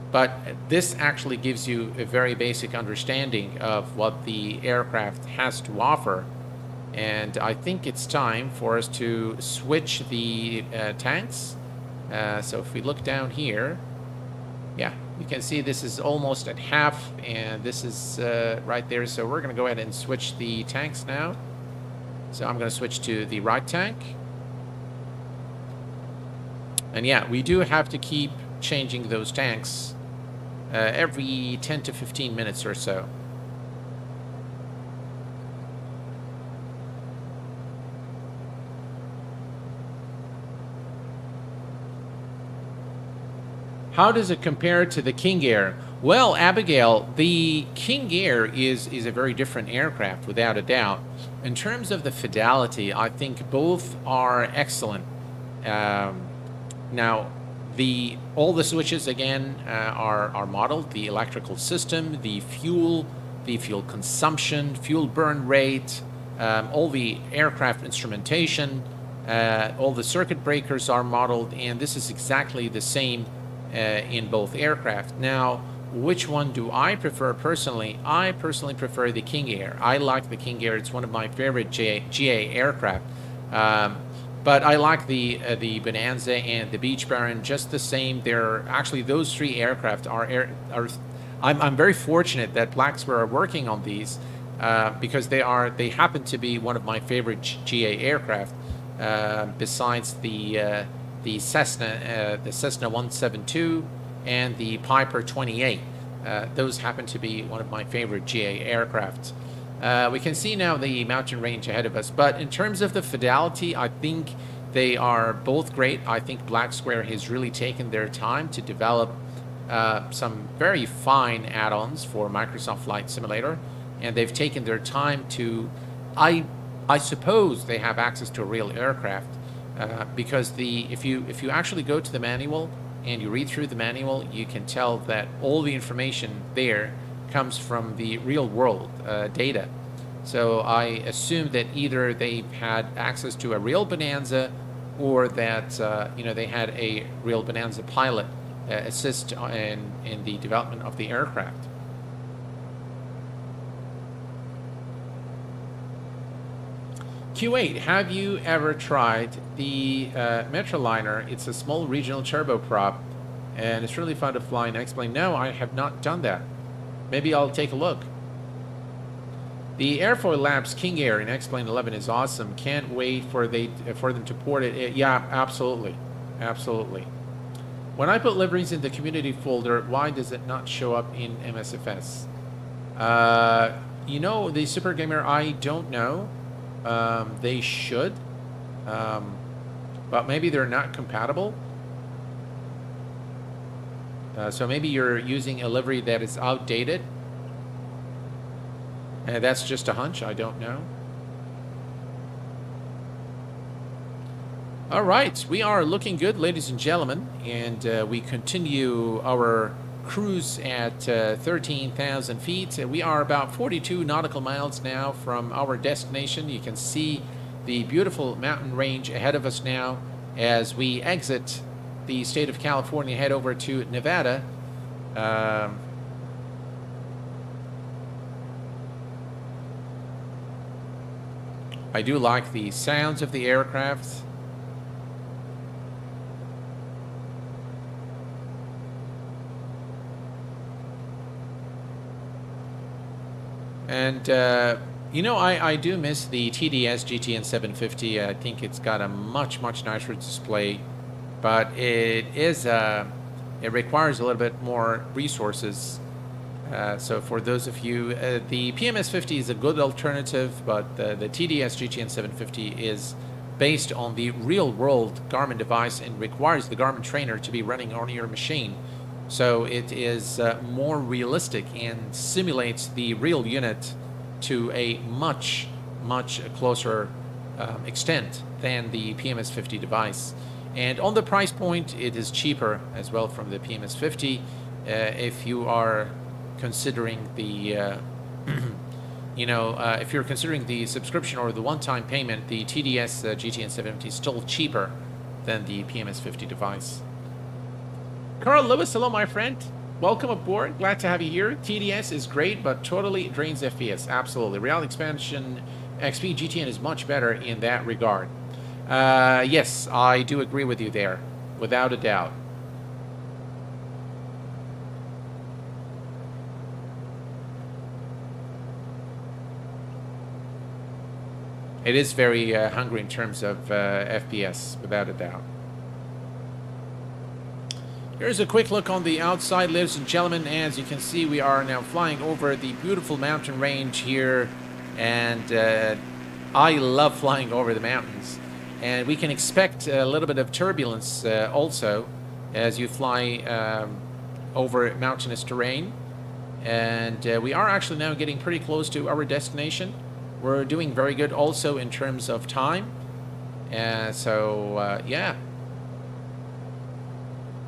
But this actually gives you a very basic understanding of what the aircraft has to offer. And I think it's time for us to switch the tanks. So if we look down here, yeah, you can see this is almost at half, and this is right there. So we're going to go ahead and switch the tanks now. So I'm going to switch to the right tank. And yeah, we do have to keep changing those tanks every 10 to 15 minutes or so. How does it compare to the King Air? Well, Abigail, the King Air is a very different aircraft, without a doubt. In terms of the fidelity, I think both are excellent. Now, all the switches again are modeled. The electrical system, the fuel consumption, fuel burn rate, all the aircraft instrumentation, all the circuit breakers are modeled, and this is exactly the same in both aircraft. Now, which one do I prefer personally? I personally prefer the King Air. I like the King Air. It's one of my favorite GA aircraft. But I like the Bonanza and the Beach Baron just the same. They're actually, those three aircraft are I'm very fortunate that Black Square are working on these because they happen to be one of my favorite GA aircraft besides the Cessna 172 and the Piper 28. Those happen to be one of my favorite GA aircraft. We can see now the mountain range ahead of us, but in terms of the fidelity, I think they are both great. I think Black Square has really taken their time to develop some very fine add-ons for Microsoft Flight Simulator, and they've taken their time to, I suppose they have access to a real aircraft, because if you actually go to the manual and you read through the manual, you can tell that all the information there comes from the real world data. So I assume that either they've had access to a real Bonanza, or that they had a real Bonanza pilot assist in the development of the aircraft. Q8, have you ever tried the Metroliner? It's a small regional turboprop, and it's really fun to fly and explain. No, I have not done that. Maybe I'll take a look. The Airfoil Labs King Air in X-Plane 11 is awesome. Can't wait for them to port it. Yeah, absolutely. Absolutely. When I put liveries in the community folder, why does it not show up in MSFS? The Super Gamer, I don't know. They should. But maybe they're not compatible. So maybe you're using a livery that is outdated. And that's just a hunch. I don't know. All right. We are looking good, ladies and gentlemen. And we continue our cruise at 13,000 feet. We are about 42 nautical miles now from our destination. You can see the beautiful mountain range ahead of us now as we exit the state of California, head over to Nevada. I do like the sounds of the aircraft. And, you know, I do miss the TDS GTN 750. I think it's got a much nicer display, but it requires a little bit more resources. So for those of you, the PMS 50 is a good alternative, but the TDS GTN 750 is based on the real-world Garmin device and requires the Garmin trainer to be running on your machine. So it is more realistic and simulates the real unit to a much closer extent than the PMS 50 device. And on the price point, it is cheaper as well from the PMS 50 if you are considering the if you're considering the subscription or the one-time payment, the TDS GTN 750 is still cheaper than the PMS 50 device. Carl Lewis, hello my friend. Welcome aboard. Glad to have you here. TDS is great, but totally drains FPS. Absolutely. Reality Expansion XP GTN is much better in that regard. Yes, I do agree with you there, without a doubt. It is very hungry in terms of FPS, without a doubt. Here's a quick look on the outside, ladies and gentlemen. As you can see, we are now flying over the beautiful mountain range here, and I love flying over the mountains. And we can expect a little bit of turbulence also as you fly over mountainous terrain. And we are actually now getting pretty close to our destination. We're doing very good also in terms of time. Yeah.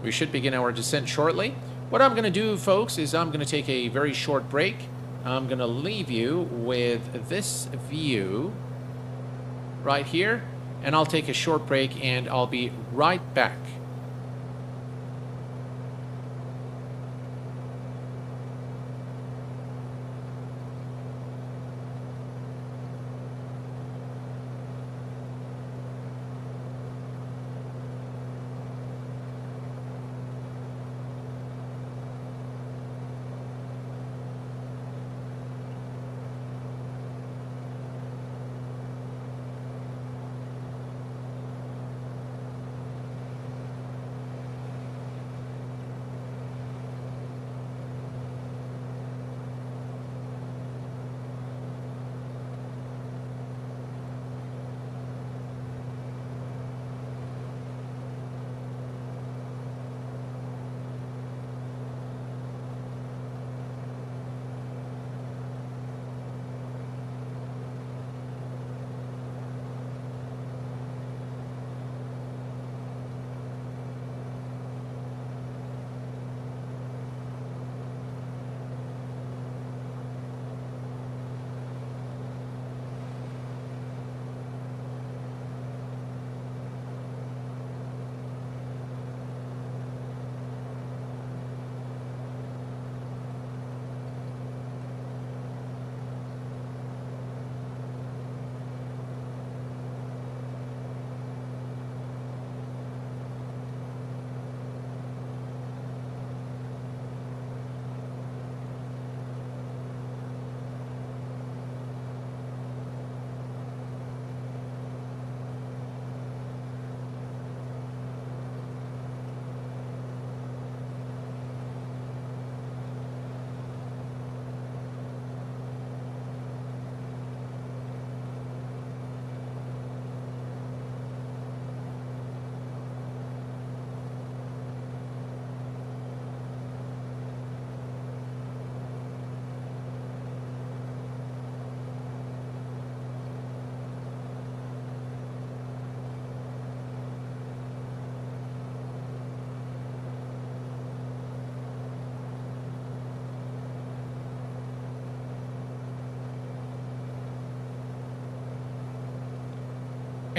We should begin our descent shortly. What I'm going to do, folks, is I'm going to take a very short break. I'm going to leave you with this view right here, and I'll take a short break, and I'll be right back.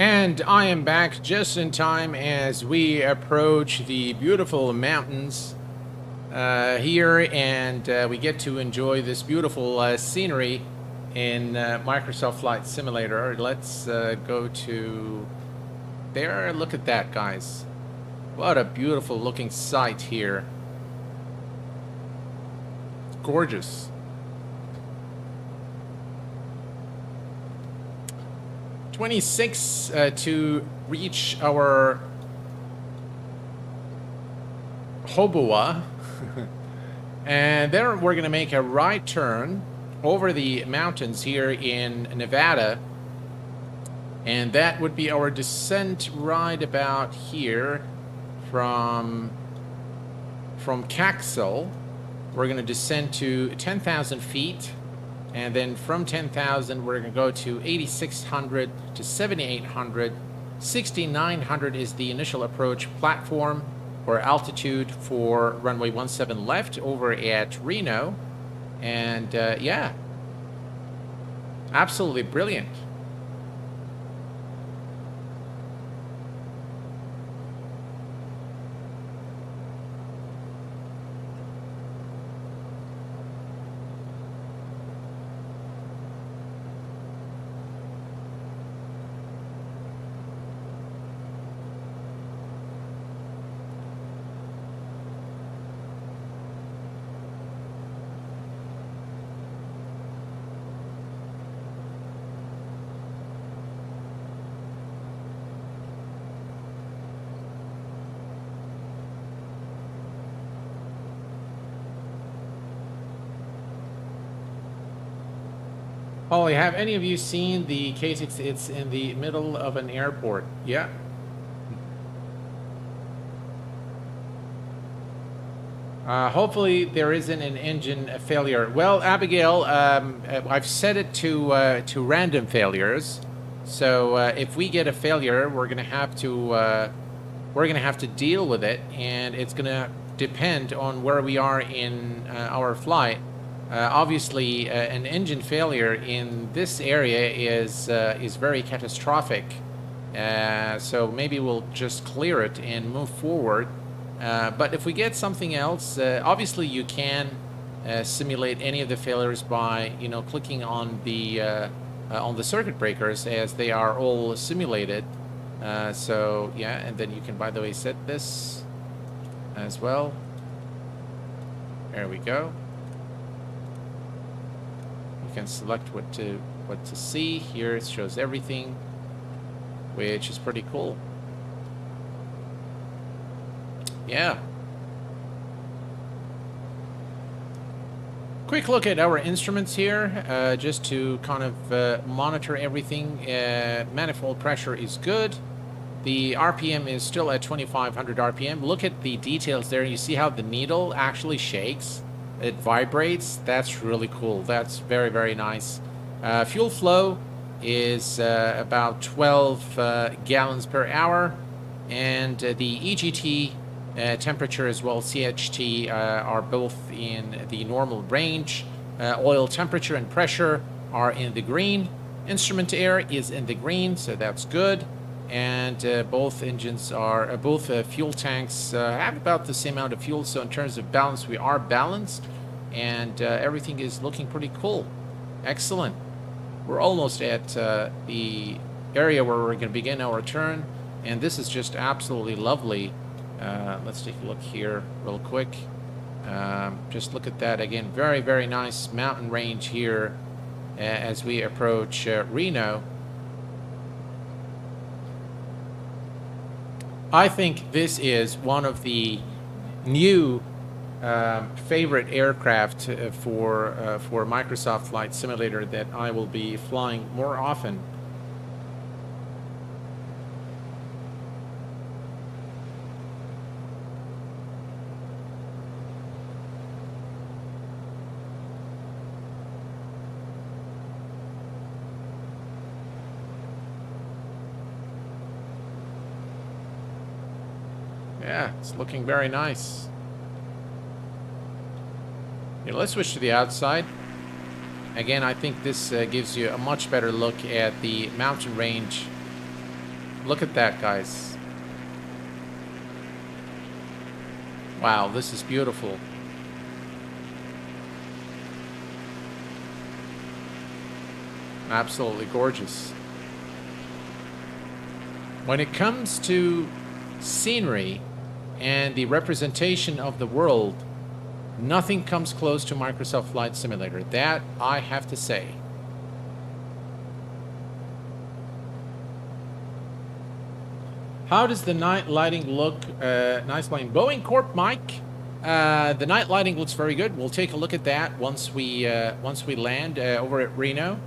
And I am back just in time as we approach the beautiful mountains here, and we get to enjoy this beautiful scenery in Microsoft Flight Simulator. Let's go to there. Look at that, guys. What a beautiful looking sight here. Gorgeous. To reach our Hoboa. And then we're going to make a right turn over the mountains here in Nevada. And that would be our descent right about here from Caxel. We're going to descend to 10,000 feet. And then from 10,000, we're going to go to 8,600 to 7,800. 6,900 is the initial approach platform or altitude for runway 17 left over at Reno. And yeah, absolutely brilliant. Holly, have any of you seen the K6? It's in the middle of an airport. Yeah. Hopefully there isn't an engine failure. Well, Abigail, I've set it to random failures. So if we get a failure, we're gonna have to deal with it, and it's gonna depend on where we are in our flight. Obviously, an engine failure in this area is very catastrophic. So maybe we'll just clear it and move forward. But if we get something else, obviously you can simulate any of the failures by clicking on the circuit breakers, as they are all simulated. So yeah, and then you can, by the way, set this as well. There we go. You can select what to see here. It shows everything, which is pretty cool. Yeah. Quick look at our instruments here, just to kind of monitor everything. Manifold pressure is good. The RPM is still at 2,500 RPM. Look at the details there. You see how the needle actually shakes. It vibrates. That's really cool. That's very, very nice. Fuel flow is about 12 gallons per hour. And the EGT temperature as well, CHT, are both in the normal range. Oil temperature and pressure are in the green. Instrument air is in the green, so that's good. And both engines are, both fuel tanks have about the same amount of fuel. So in terms of balance, we are balanced, and everything is looking pretty cool. Excellent. We're almost at the area where we're going to begin our turn, and this is just absolutely lovely. Let's take a look here real quick. Just look at that again. Very, very nice mountain range here as we approach Reno. I think this is one of the new favorite aircraft for Microsoft Flight Simulator that I will be flying more often. Yeah, it's looking very nice. Here, let's switch to the outside. Again, I think this gives you a much better look at the mountain range Look at that, guys. Wow, this is beautiful. Absolutely gorgeous. When it comes to scenery and the representation of the world, nothing comes close to Microsoft Flight Simulator. That I have to say. How does the night lighting look? Nice lighting. Boeing Corp Mike. The night lighting looks very good. We'll take a look at that once we land over at Reno.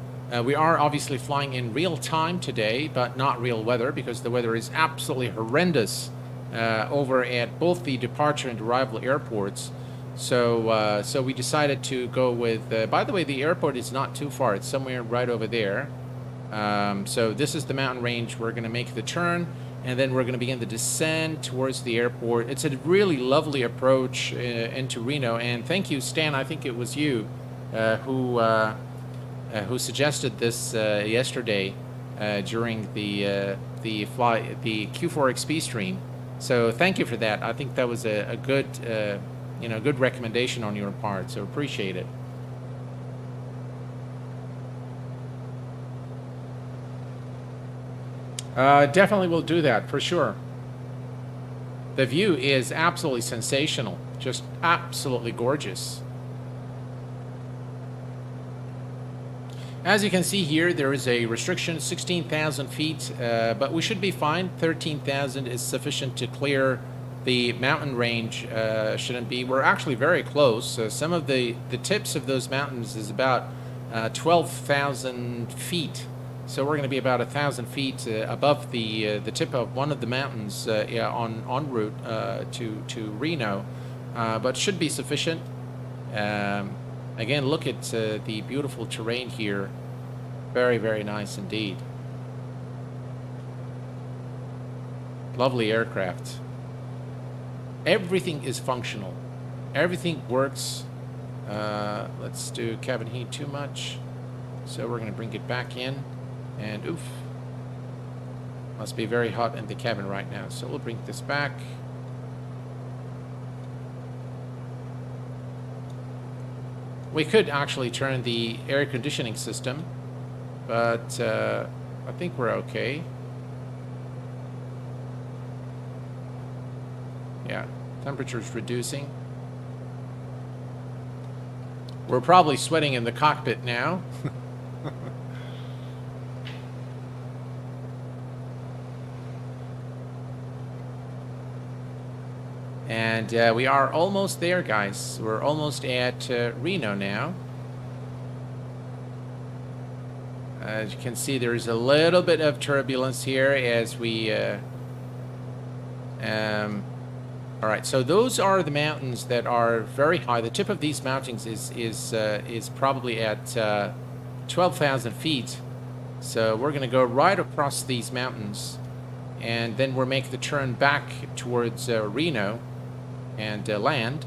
We are obviously flying in real time today, but not real weather because the weather is absolutely horrendous over at both the departure and arrival airports. So we decided to go with. By the way, the airport is not too far. It's somewhere right over there. So this is the mountain range. We're going to make the turn, and then we're going to begin the descent towards the airport. It's a really lovely approach into Reno. And thank you, Stan. I think it was you who suggested this yesterday during the Q4XP stream. So thank you for that. I think that was a good good recommendation on your part. So appreciate it. Definitely will do that for sure. The view is absolutely sensational, just absolutely gorgeous. As you can see here, there is a restriction, 16,000 feet, but we should be fine. 13,000 is sufficient to clear the mountain range. Shouldn't be. We're actually very close. Some of the tips of those mountains is about 12,000 feet. So we're going to be about 1,000 feet above the tip of one of the mountains en route to Reno, but should be sufficient. Again, look at the beautiful terrain here. Very, very nice indeed. Lovely aircraft. Everything is functional. Everything works. Let's do cabin heat too much. So we're going to bring it back in. And oof. Must be very hot in the cabin right now. So we'll bring this back. We could actually turn the air conditioning system, but I think we're okay. Yeah, temperature's reducing. We're probably sweating in the cockpit now. And we are almost there, guys. We're almost at Reno now. As you can see, there's a little bit of turbulence here as we... all right, so those are the mountains that are very high. The tip of these mountains is probably at 12,000 feet. So we're going to go right across these mountains, and then we'll make the turn back towards Reno and land.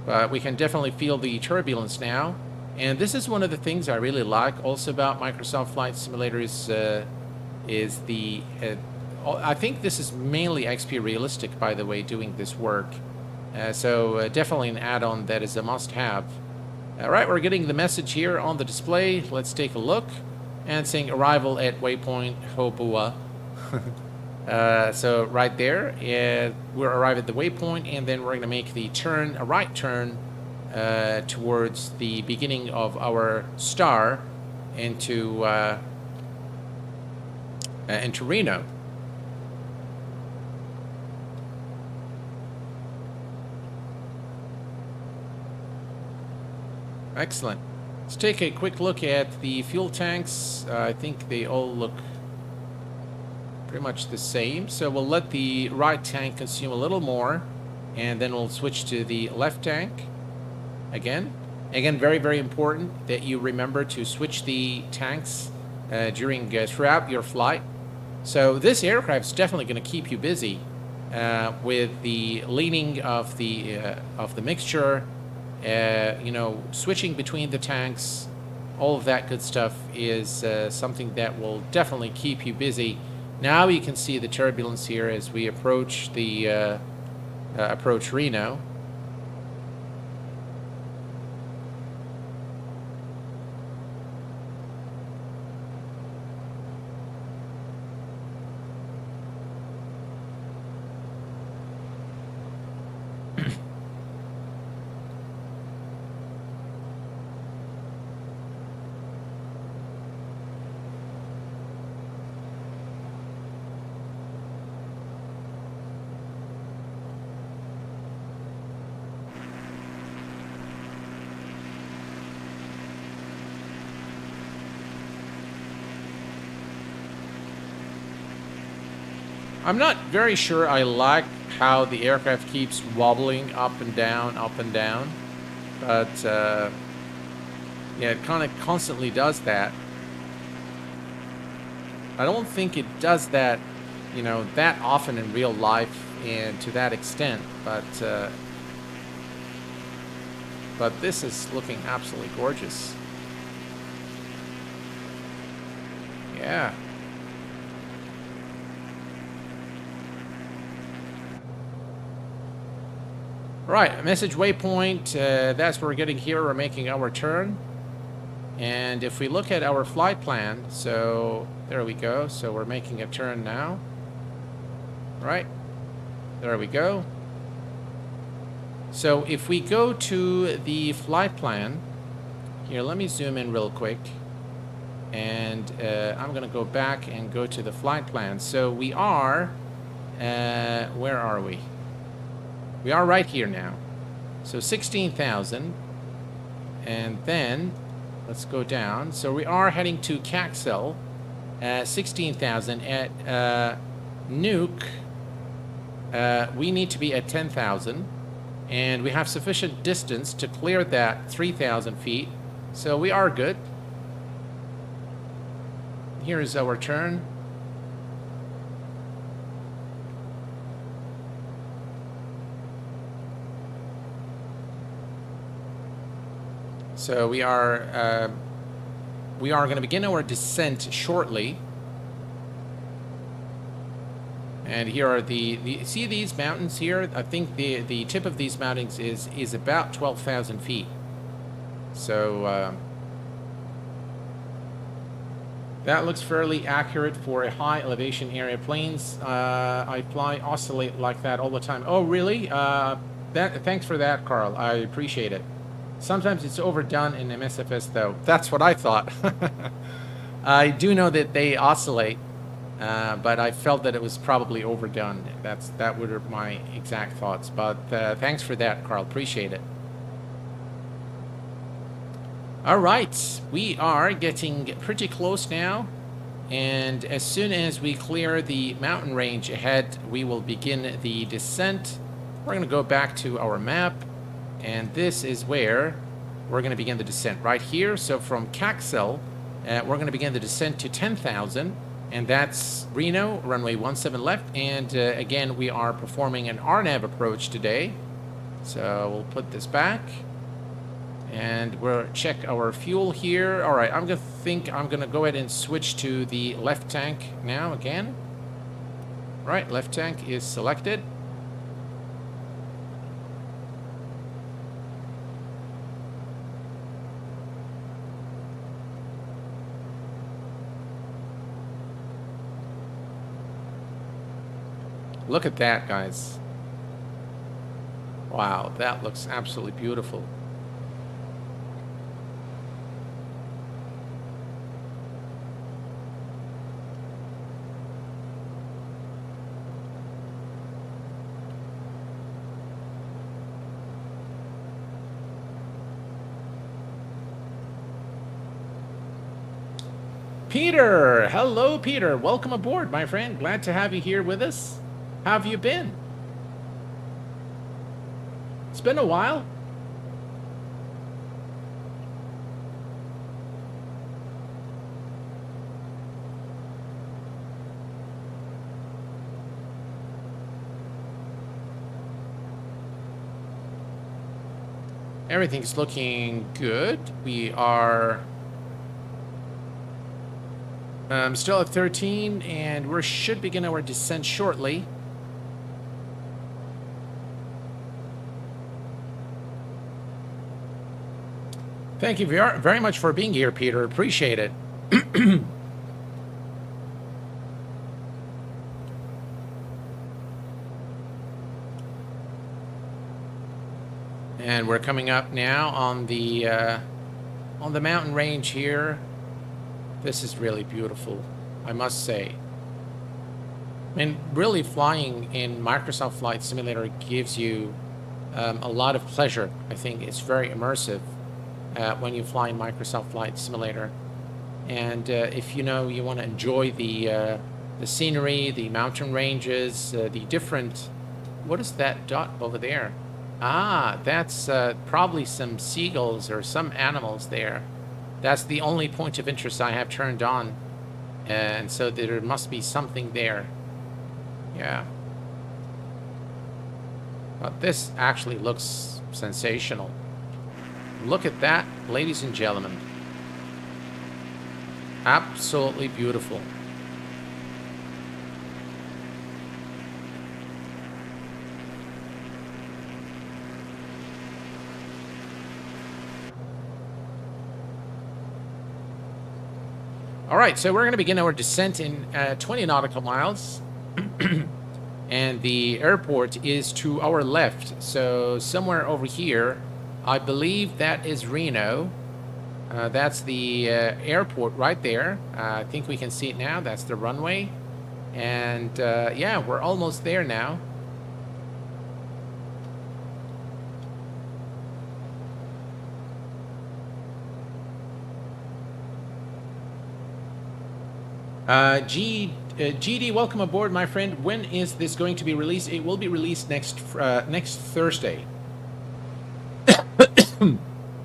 But we can definitely feel the turbulence now. And this is one of the things I really like also about Microsoft Flight Simulator is the... I think this is mainly XP Realistic, by the way, doing this work. So definitely an add-on that is a must-have. All right, we're getting the message here on the display. Let's take a look. And saying arrival at waypoint Hobua. So right there, we're arrived at the waypoint, and then we're going to make the turn, a right turn, towards the beginning of our star into Reno. Excellent. Let's take a quick look at the fuel tanks. I think they all look pretty much the same. So we'll let the right tank consume a little more, and then we'll switch to the left tank again. Again, very, very important that you remember to switch the tanks throughout your flight. So this aircraft is definitely going to keep you busy with the leaning of the mixture. Switching between the tanks, all of that good stuff is something that will definitely keep you busy. Now you can see the turbulence here as we approach the approach Reno. I'm not very sure I like how the aircraft keeps wobbling up and down, but yeah, it kind of constantly does that. I don't think it does that, you know, that often in real life and to that extent, but this is looking absolutely gorgeous. Yeah. Right, message waypoint, that's where we're getting here. We're making our turn. And if we look at our flight plan, so there we go. So we're making a turn now. Right, there we go. So if we go to the flight plan, here, let me zoom in real quick. And I'm going to go back and go to the flight plan. So we are, where are we? We are right here now. So 16,000. And then let's go down. So we are heading to Caxel, 16,000. At Nuke, we need to be at 10,000. And we have sufficient distance to clear that 3,000 feet. So we are good. Here is our turn. So we are going to begin our descent shortly. And here are the see these mountains here? I think the tip of these mountains is about 12,000 feet. So that looks fairly accurate for a high elevation area. Planes I fly oscillate like that all the time. Oh, really? Thanks for that, Carl. I appreciate it. Sometimes it's overdone in MSFS, though. That's what I thought. I do know that they oscillate, but I felt that it was probably overdone. That were my exact thoughts. But thanks for that, Carl. Appreciate it. All right, we are getting pretty close now, and as soon as we clear the mountain range ahead, we will begin the descent. We're going to go back to our map, and this is where we're going to begin the descent right here. So from Caxel, we're going to begin the descent to 10,000, and that's Reno, runway 17 left. And again, we are performing an RNAV approach today. So we'll put this back. And we'll check our fuel here. All right, I'm going to go ahead and switch to the left tank now again. Right, left tank is selected. Look at that, guys. Wow, that looks absolutely beautiful. Peter! Hello, Peter. Welcome aboard, my friend. Glad to have you here with us. How have you been? It's been a while. Everything's looking good. We are Still at 13, and we should begin our descent shortly. Thank you very much for being here, Peter. Appreciate it. And we're coming up now on the mountain range here. This is really beautiful, I must say. I mean, really flying in Microsoft Flight Simulator gives you a lot of pleasure. I think it's very immersive when you fly in Microsoft Flight Simulator. And if you want to enjoy the scenery, the mountain ranges, the different... What is that dot over there? Ah, that's probably some seagulls or some animals there. That's the only point of interest I have turned on. And so there must be something there. Yeah. But this actually looks sensational. Look at that, ladies and gentlemen. Absolutely beautiful. All right, so we're going to begin our descent in 20 nautical miles. And the airport is to our left. So somewhere over here, I believe that is Reno. That's the airport right there. I think we can see it now. That's the runway. And yeah, we're almost there now. GD, welcome aboard, my friend. When is this going to be released? It will be released next Thursday.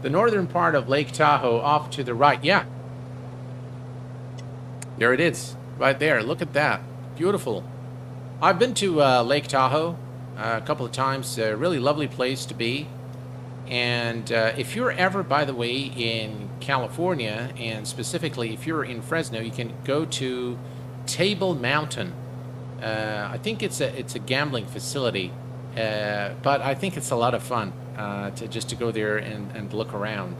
The northern part of Lake Tahoe off to the right. Yeah. There it is. Right there. Look at that. Beautiful. I've been to Lake Tahoe a couple of times. A really lovely place to be. And if you're ever, by the way, in California, and specifically if you're in Fresno, you can go to Table Mountain. I think it's a gambling facility, but I think it's a lot of fun to go there and look around.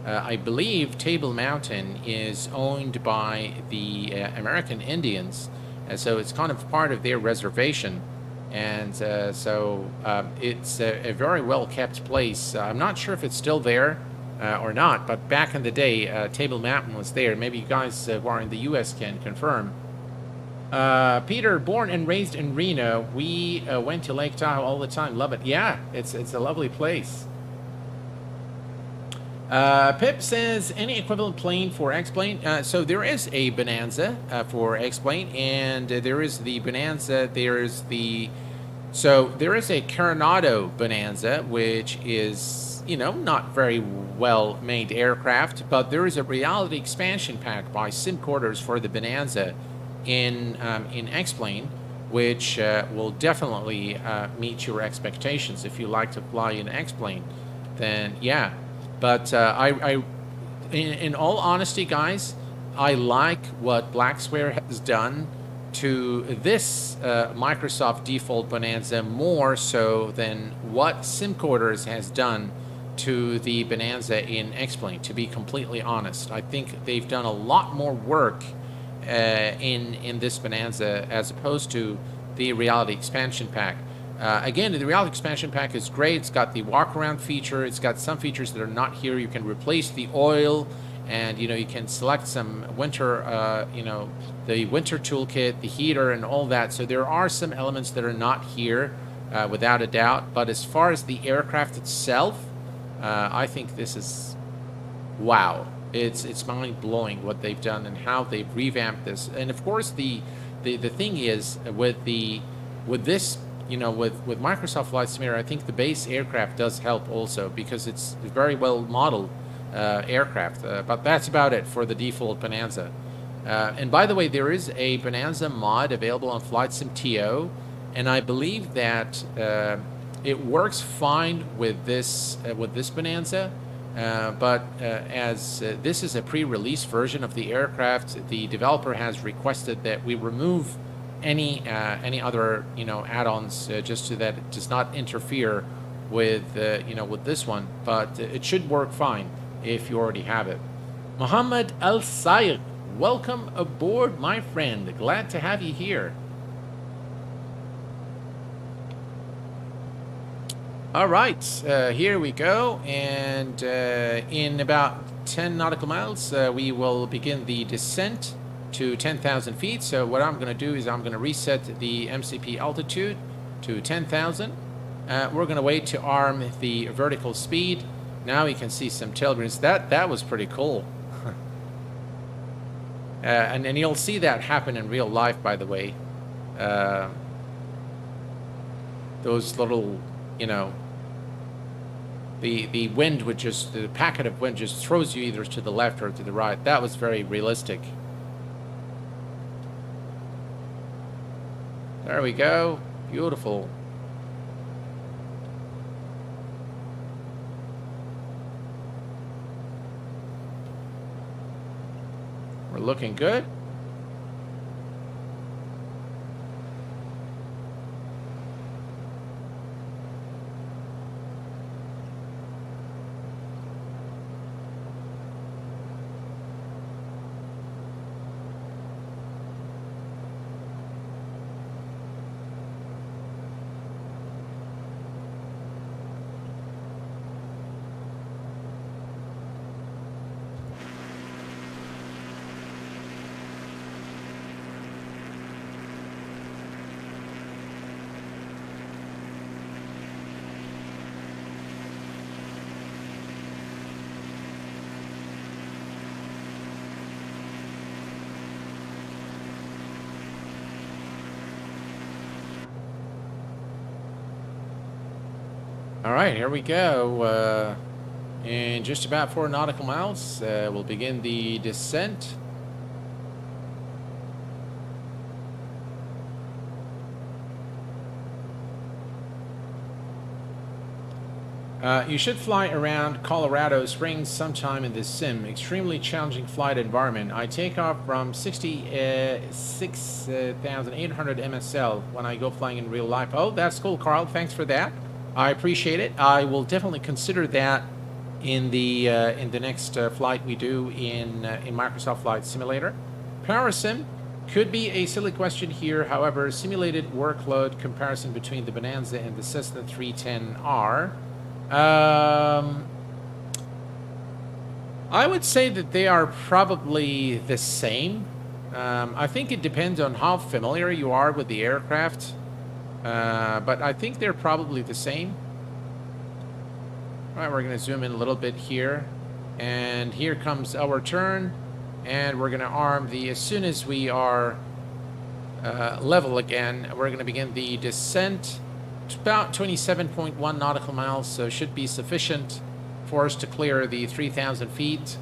I believe Table Mountain is owned by the American Indians, so it's kind of part of their reservation. And so it's a very well-kept place. I'm not sure if it's still there or not, but back in the day, Table Mountain was there. Maybe you guys who are in the U.S. can confirm. Peter, born and raised in Reno. We went to Lake Tahoe all the time. Love it. Yeah, it's a lovely place. Pip says, any equivalent plane for X-Plane? So there is a Bonanza for X-Plane, and there is the Bonanza, there is a Coronado Bonanza, which is, not very well-made aircraft, but there is a reality expansion pack by Simcorders for the Bonanza in X-Plane, which will definitely meet your expectations. If you like to fly in X-Plane, then yeah. But in all honesty, guys, I like what Blacksquare has done to this Microsoft default Bonanza more so than what Simcorders has done to the Bonanza in X-Plane, to be completely honest. I think they've done a lot more work in this Bonanza as opposed to the Reality Expansion Pack. Again, the Reality Expansion Pack is great. It's got the walk-around feature. It's got some features that are not here. You can replace the oil, and you can select some winter, the winter toolkit, the heater, and all that. So there are some elements that are not here, without a doubt. But as far as the aircraft itself, I think this is wow. It's mind-blowing what they've done and how they've revamped this. And of course, the thing is with this. With Microsoft Flight Simulator, I think the base aircraft does help also because it's a very well modeled aircraft. But that's about it for the default Bonanza. And by the way, there is a Bonanza mod available on Flight Sim TO, and I believe that it works fine with this Bonanza. As this is a pre-release version of the aircraft, the developer has requested that we remove any other add-ons just so that it does not interfere with with this one. But it should work fine if you already have it. Mohammed Al Sayed, welcome aboard, my friend. Glad to have you here. All right, here we go, and in about 10 nautical miles, we will begin the descent to 10,000 feet. So what I'm going to do is I'm going to reset the MCP altitude to 10,000. We're going to wait to arm the vertical speed. Now you can see some tailwinds. That was pretty cool. And you'll see that happen in real life, by the way. Those little, the wind would just, the packet of wind just throws you either to the left or to the right. That was very realistic. There we go. Beautiful. We're looking good. All right, here we go. In just about 4 nautical miles, we'll begin the descent. You should fly around Colorado Springs sometime in this sim. Extremely challenging flight environment. I take off from 66,800 MSL when I go flying in real life. Oh, that's cool, Carl. Thanks for that. I appreciate it. I will definitely consider that in the next flight we do in Microsoft Flight Simulator. Power sim could be a silly question here. However, simulated workload comparison between the Bonanza and the Cessna 310R. I would say that they are probably the same. I think it depends on how familiar you are with the aircraft. But I think they're probably the same. All right, we're going to zoom in a little bit here. And here comes our turn. And we're going to arm as soon as we are level again, we're going to begin the descent. It's about 27.1 nautical miles, so should be sufficient for us to clear the 3,000 feet.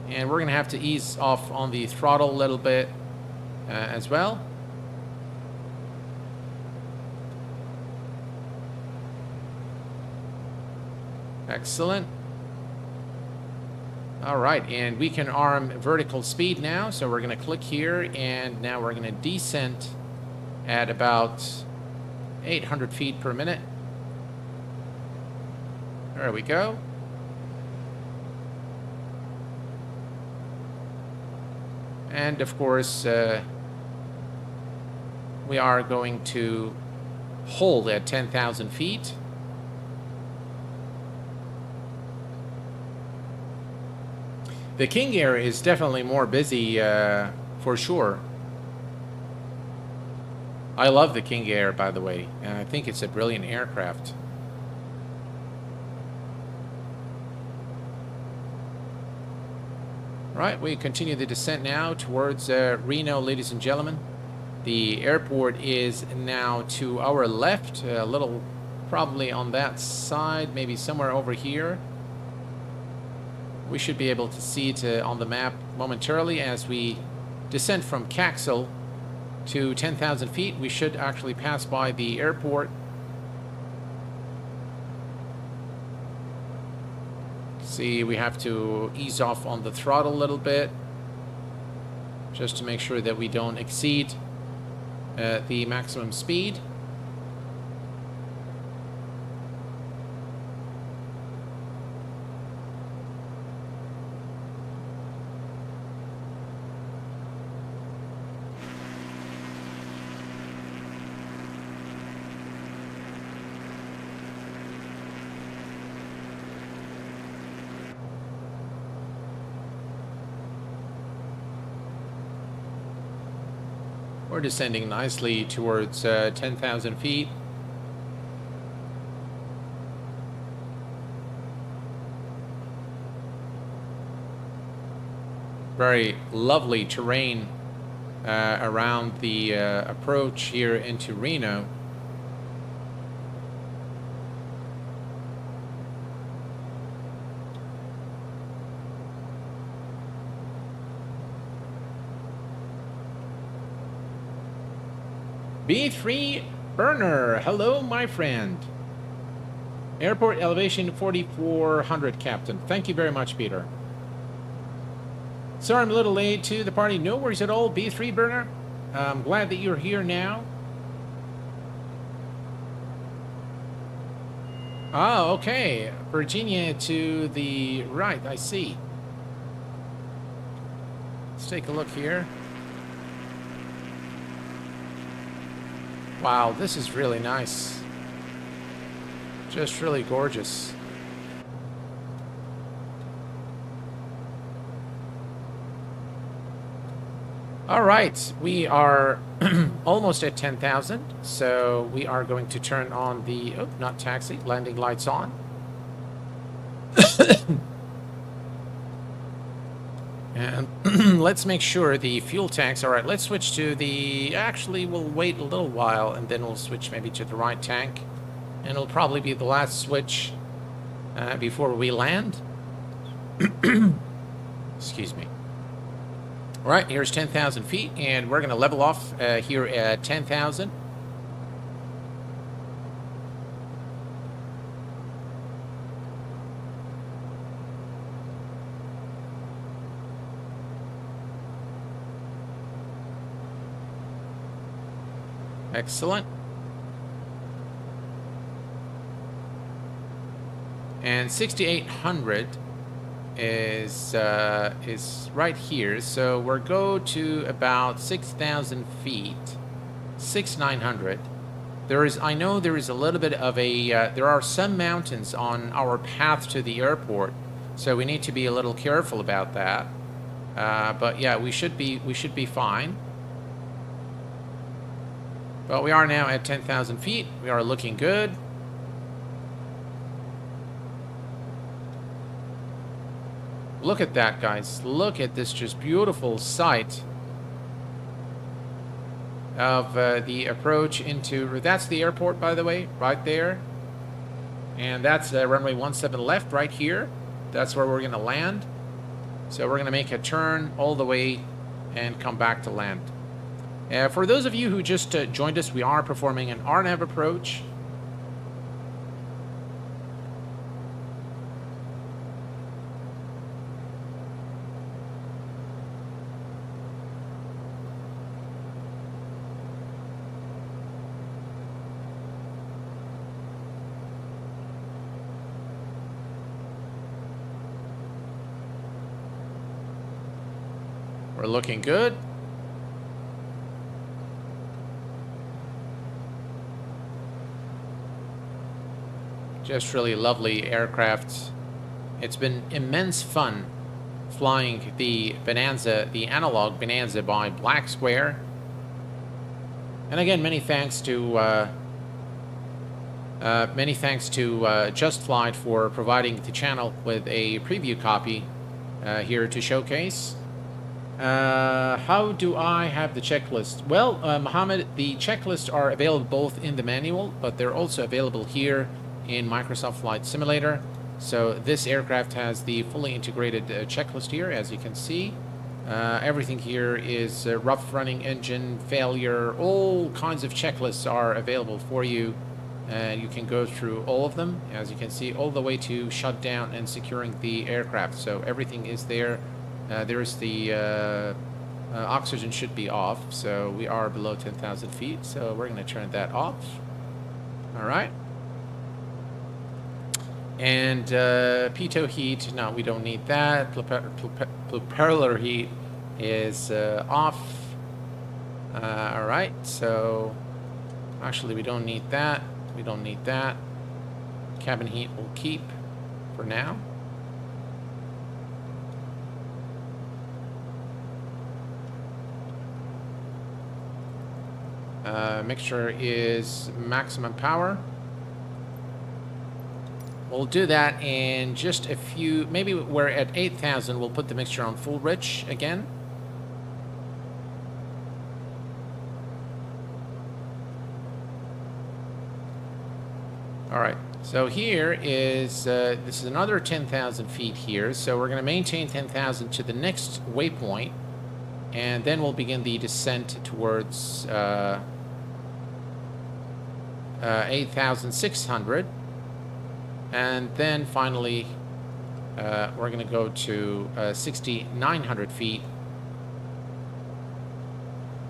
And we're going to have to ease off on the throttle a little bit as well. Excellent. All right, and we can arm vertical speed now. So we're going to click here, and now we're going to descent at about 800 feet per minute. There we go. And of course, we are going to hold at 10,000 feet. The King Air is definitely more busy for sure. I love the King Air, by the way, and I think it's a brilliant aircraft. Right, we continue the descent now towards Reno, ladies and gentlemen. The airport is now to our left, a little probably on that side, maybe somewhere over here. We should be able to see it on the map momentarily as we descend from Caxel to 10,000 feet, we should actually pass by the airport. See, we have to ease off on the throttle a little bit, just to make sure that we don't exceed the maximum speed. We're descending nicely towards 10,000 feet. Very lovely terrain around the approach here into Reno. B3 burner, hello my friend. Airport elevation 4,400, Captain. Thank you very much, Peter. Sorry I'm a little late to the party. No worries at all, B3 burner. I'm glad that you're here now. Oh, okay. Virginia to the right, I see. Let's take a look here. Wow, this is really nice. Just really gorgeous. All right, we are almost at 10,000, so we are going to turn on the, oh, not taxi, landing lights on. And let's make sure the fuel tanks, all right, let's switch to the, actually we'll wait a little while and then we'll switch maybe to the right tank. And it'll probably be the last switch before we land. Excuse me. All right, here's 10,000 feet and we're gonna level off here at 10,000. Excellent. And 6,800 is right here. So we'll go to about 6,000 feet, 6,900. I know there is a little bit of a, there are some mountains on our path to the airport, so we need to be a little careful about that. But yeah, we should be fine. But we are now at 10,000 feet. We are looking good. Look at that, guys. Look at this just beautiful sight of the approach into... That's the airport, by the way, right there. And that's runway 17 left right here. That's where we're going to land. So we're going to make a turn all the way and come back to land. For those of you who just joined us, we are performing an RNAV approach. We're looking good. Just really lovely aircraft. It's been immense fun flying the Bonanza, the analog Bonanza by Black Square. And again, many thanks to JustFlight for providing the channel with a preview copy here to showcase. How do I have the checklist? Well, Mohammed, the checklists are available both in the manual, but they're also available here in Microsoft Flight Simulator. So this aircraft has the fully integrated checklist here, as you can see. Everything here is rough running engine failure. All kinds of checklists are available for you. You can go through all of them, as you can see, all the way to shutdown and securing the aircraft. So everything is there. There's the oxygen should be off, so we are below 10,000 feet. So we're going to turn that off. All right. And pitot heat, no, we don't need that. Propeller heat is off. All right, so actually we don't need that. We don't need that. Cabin heat will keep for now. Mixture is maximum power. We'll do that in just a few, maybe we're at 8,000, we'll put the mixture on full rich again. All right, so here is, this is another 10,000 feet here, so we're gonna maintain 10,000 to the next waypoint, and then we'll begin the descent towards 8,600. And then finally, we're going to go to 6,900 feet.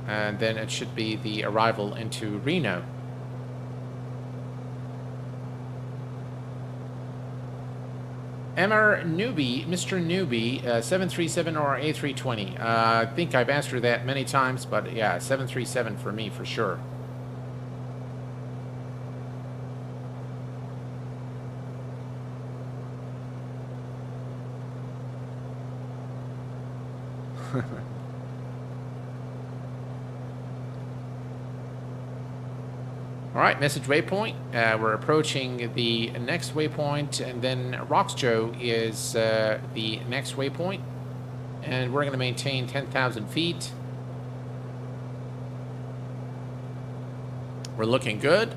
And then it should be the arrival into Reno. Mr. Newbie, 737 or A320. I think I've answered that many times, but yeah, 737 for me for sure. All right, message waypoint. We're approaching the next waypoint, and then Roxjoe is the next waypoint, and we're going to maintain 10,000 feet. We're looking good.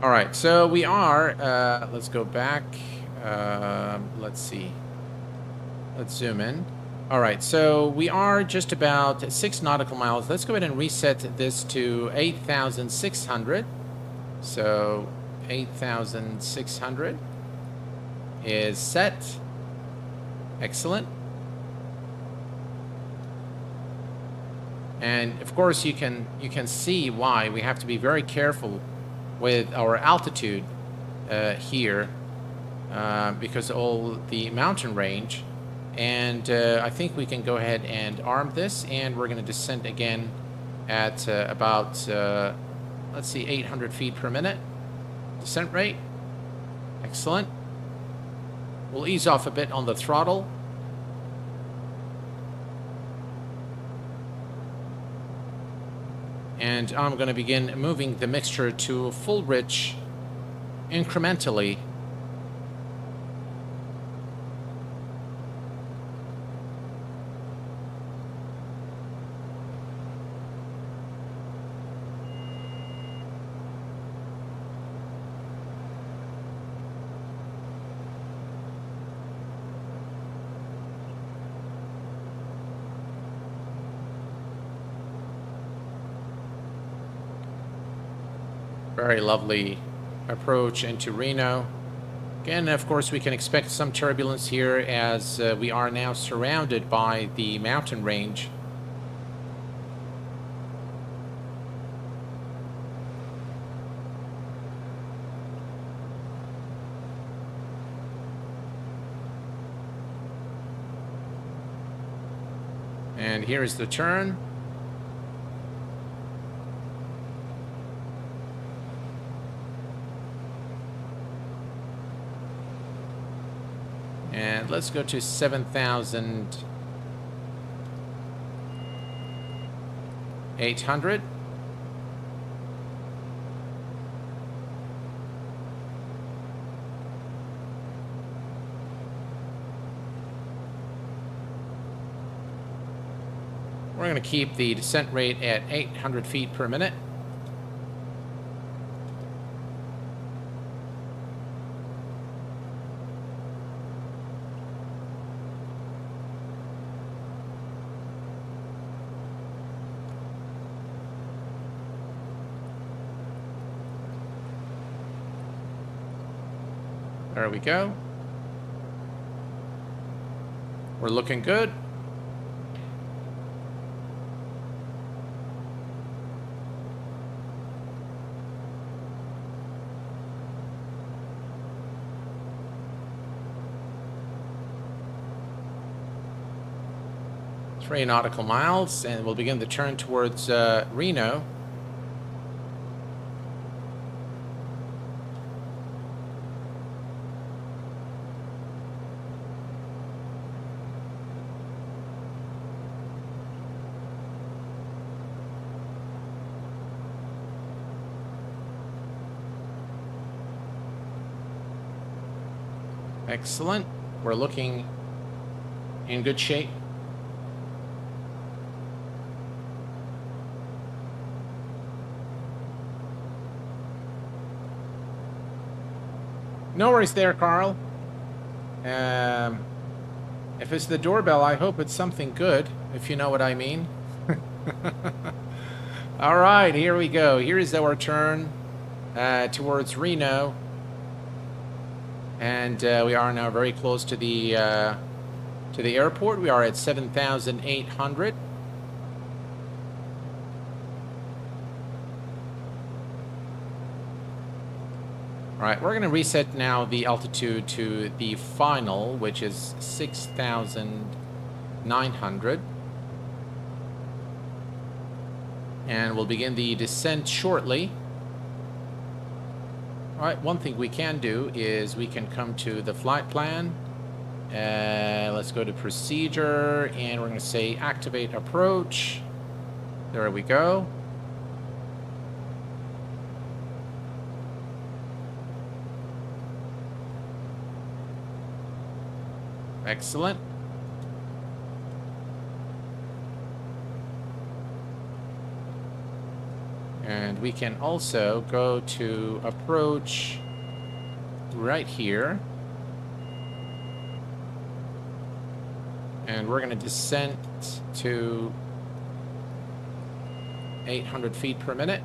All right, so we are, let's go back. Let's see. Let's zoom in. All right, so we are just about 6 nautical miles. Let's go ahead and reset this to 8,600. So 8,600 is set. Excellent. And of course you can see why we have to be very careful with our altitude here because all the mountain range. And I think we can go ahead and arm this, and we're going to descend again at about let's see, 800 feet per minute descent rate. Excellent. We'll ease off a bit on the throttle. And I'm going to begin moving the mixture to full rich incrementally. Very lovely approach into Reno. Again, of course, we can expect some turbulence here as we are now surrounded by the mountain range. And here is the turn. And let's go to 7,800. We're going to keep the descent rate at 800 feet per minute. There we go. We're looking good. Three nautical miles, and we'll begin the turn towards Reno. Excellent. We're looking in good shape. No worries there, Carl. If it's the doorbell, I hope it's something good, if you know what I mean. All right, here we go. Here is our turn towards Reno. And we are now very close to the airport. We are at 7,800. All right, we're going to reset now the altitude to the final, which is 6,900. And we'll begin the descent shortly. All right, one thing we can do is we can come to the flight plan. Let's go to procedure, and we're going to say activate approach. There we go. Excellent. And we can also go to approach right here. And we're going to descend to 800 feet per minute.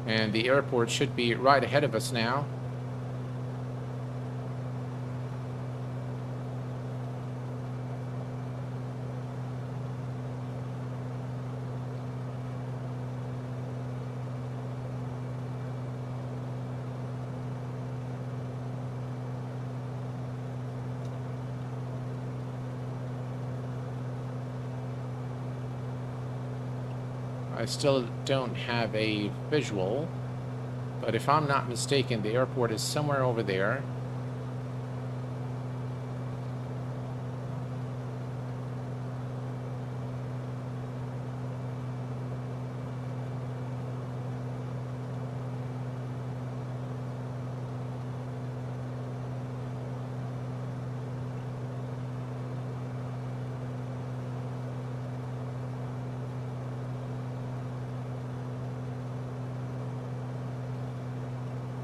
And the airport should be right ahead of us now. I still don't have a visual, but if I'm not mistaken, the airport is somewhere over there.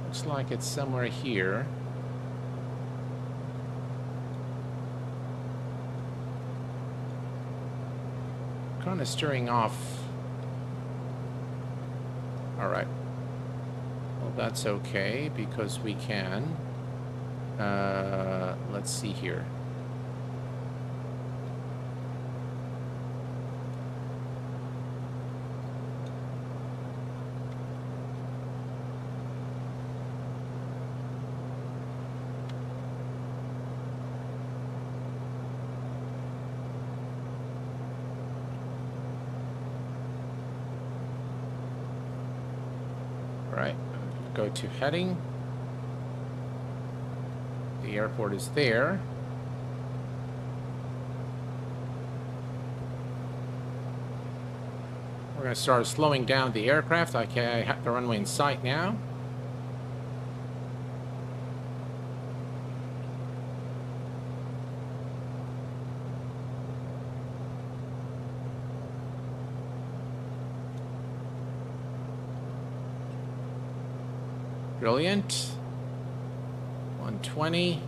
Looks like it's somewhere here. Kind of steering off. All right. Well, that's okay because we can. Let's see here. Right, go to heading. The airport is there. We're going to start slowing down the aircraft. I have the runway in sight now. Brilliant. 120.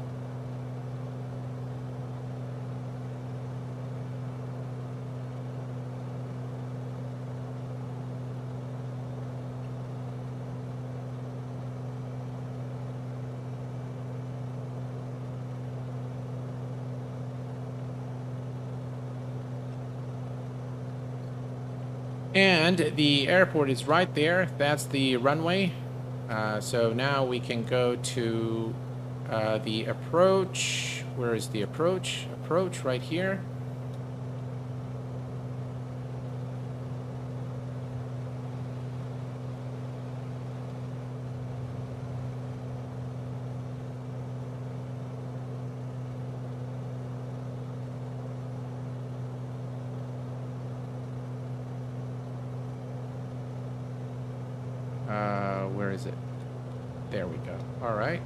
And the airport is right there. That's the runway. So now we can go to the approach. Where is the approach? Approach right here. Where is it? There we go. All right.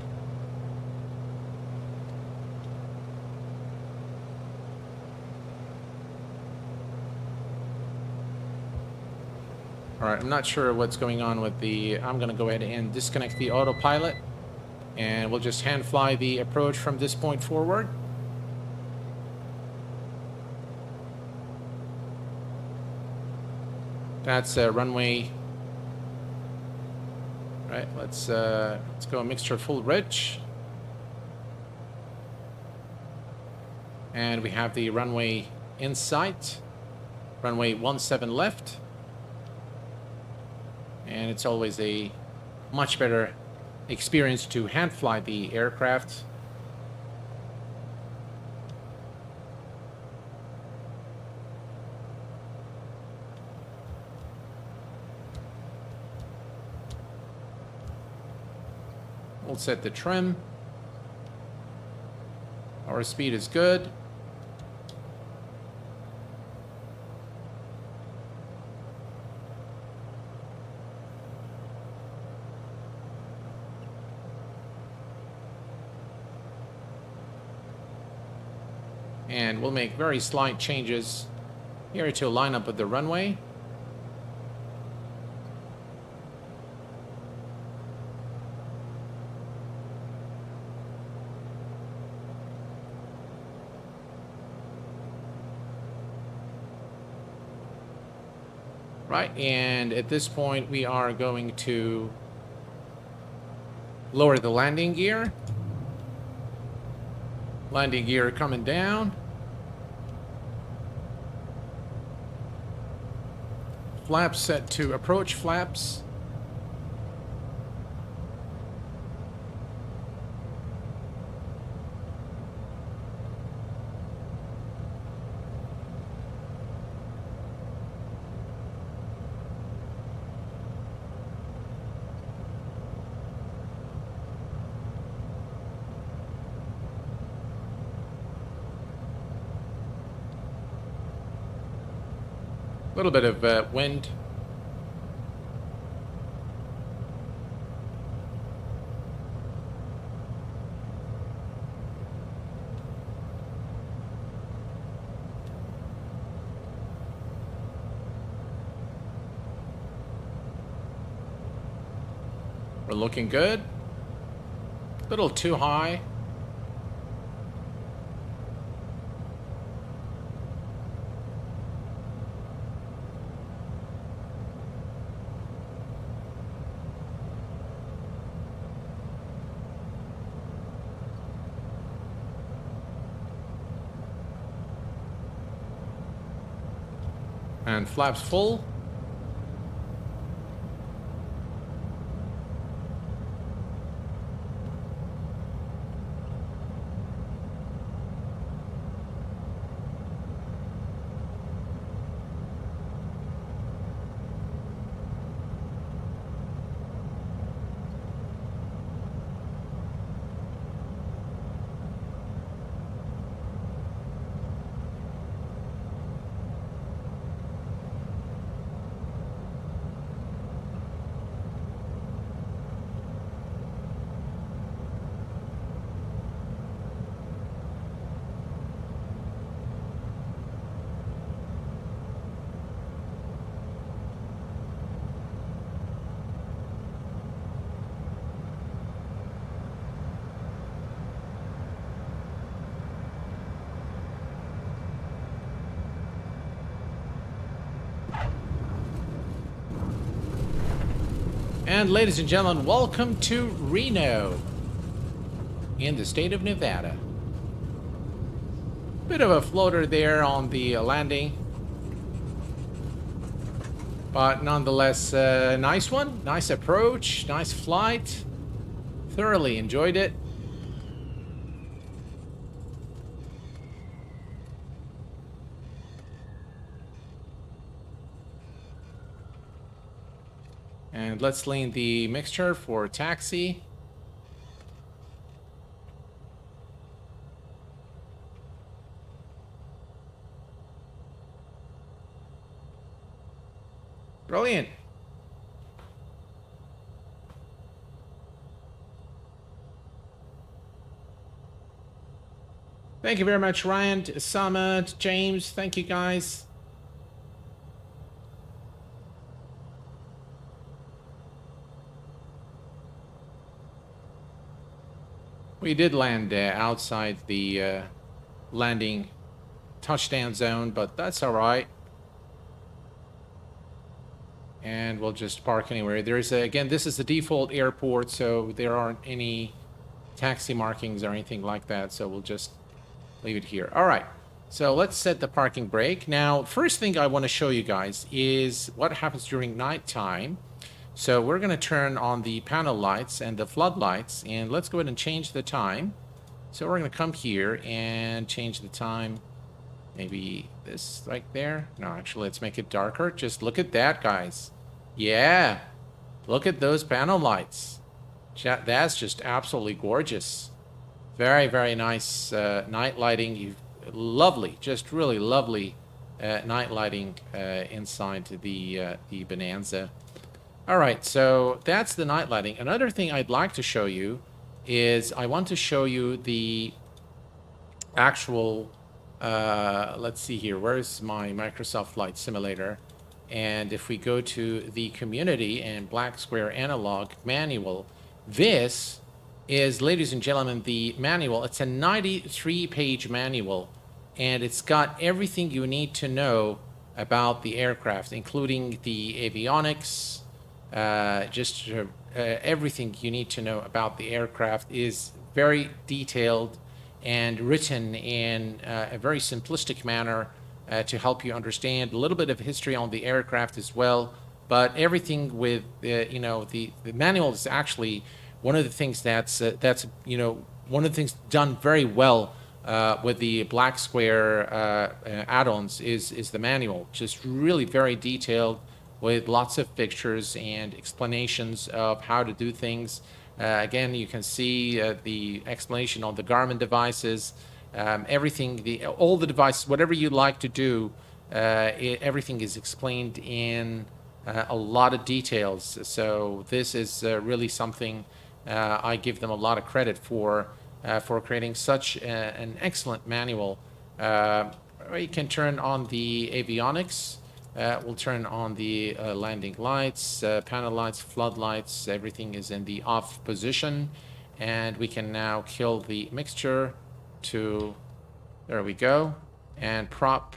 All right, I'm not sure what's going on with the... I'm going to go ahead and disconnect the autopilot, and we'll just hand fly the approach from this point forward. That's runway... Right, let's go a mixture full rich. And we have the runway in sight. Runway 17 left. And it's always a much better experience to hand fly the aircraft. We'll set the trim. Our speed is good. And we'll make very slight changes here to line up with the runway. Right, and at this point we are going to lower the landing gear. Landing gear coming down. Flaps set to approach flaps. A little bit of wind. We're looking good. A little too high. And flaps full. And ladies and gentlemen, welcome to Reno in the state of Nevada. Bit of a floater there on the landing, but nonetheless, nice one, nice approach, nice flight. Thoroughly enjoyed it. And let's lean the mixture for taxi. Brilliant. Thank you very much, Ryan, Samad, James. Thank you, guys. We did land outside the landing touchdown zone, but that's all right. And we'll just park anywhere. There's again, this is the default airport, so there aren't any taxi markings or anything like that. So we'll just leave it here. All right. So let's set the parking brake. Now, first thing I want to show you guys is what happens during nighttime. So we're going to turn on the panel lights and the floodlights, and let's go ahead and change the time. So we're going to come here and change the time. Maybe this right there. No, actually, let's make it darker. Just look at that, guys. Yeah. Look at those panel lights. That's just absolutely gorgeous. Very, very nice night lighting. Lovely, just really lovely night lighting inside the Bonanza. All right, so that's the night lighting. Another thing I'd like to show you is I want to show you the actual... let's see here. Where's my Microsoft Flight Simulator? And if we go to the community and Black Square Analog manual, this is, ladies and gentlemen, the manual. It's a 93-page manual, and it's got everything you need to know about the aircraft, including the avionics. Everything you need to know about the aircraft is very detailed and written in a very simplistic manner to help you understand a little bit of history on the aircraft as well. But everything with, the manual is actually one of the things that's one of the things done very well with the Black Square add-ons is the manual. Just really very detailed with lots of pictures and explanations of how to do things. Again, you can see the explanation on the Garmin devices, everything, all the devices, whatever you like to do, everything is explained in a lot of details. So this is really something I give them a lot of credit for creating such an excellent manual. You can turn on the avionics. We'll turn on the landing lights, panel lights, floodlights. Everything is in the off position, and we can now kill the mixture to, there we go, and prop.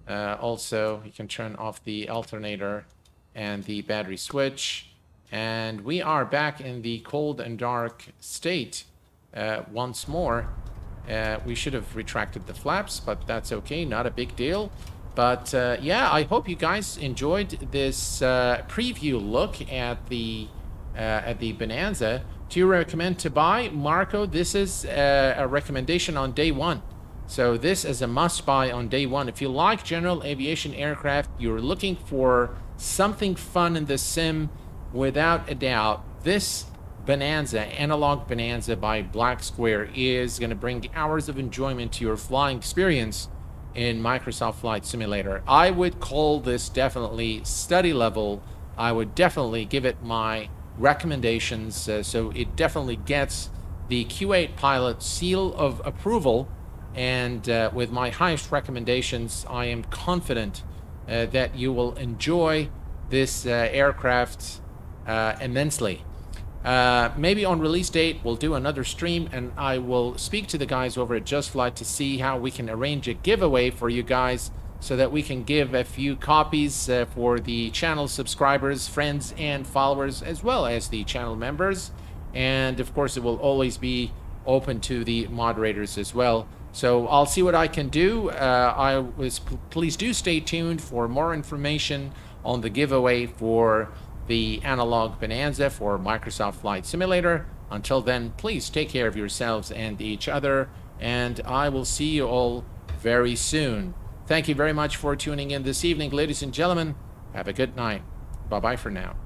Also, you can turn off the alternator and the battery switch, and we are back in the cold and dark state once more. We should have retracted the flaps, but that's okay, not a big deal. But yeah, I hope you guys enjoyed this preview look at the Bonanza. Do you recommend to buy? Marco, this is a recommendation on day one. So this is a must-buy on day one. If you like general aviation aircraft, you're looking for something fun in the sim, without a doubt, this Bonanza, Analog Bonanza by Black Square, is going to bring hours of enjoyment to your flying experience in Microsoft Flight Simulator. I would call this definitely study level. I would definitely give it my recommendations. So it definitely gets the Q8 Pilot seal of approval. And with my highest recommendations, I am confident that you will enjoy this aircraft immensely. Maybe on release date, we'll do another stream, and I will speak to the guys over at JustFlight to see how we can arrange a giveaway for you guys so that we can give a few copies for the channel subscribers, friends, and followers, as well as the channel members. And of course, it will always be open to the moderators as well. So I'll see what I can do. Please do stay tuned for more information on the giveaway for the Analog Bonanza for Microsoft Flight Simulator. Until then, please take care of yourselves and each other, and I will see you all very soon. Thank you very much for tuning in this evening, ladies and gentlemen. Have a good night. Bye-bye for now.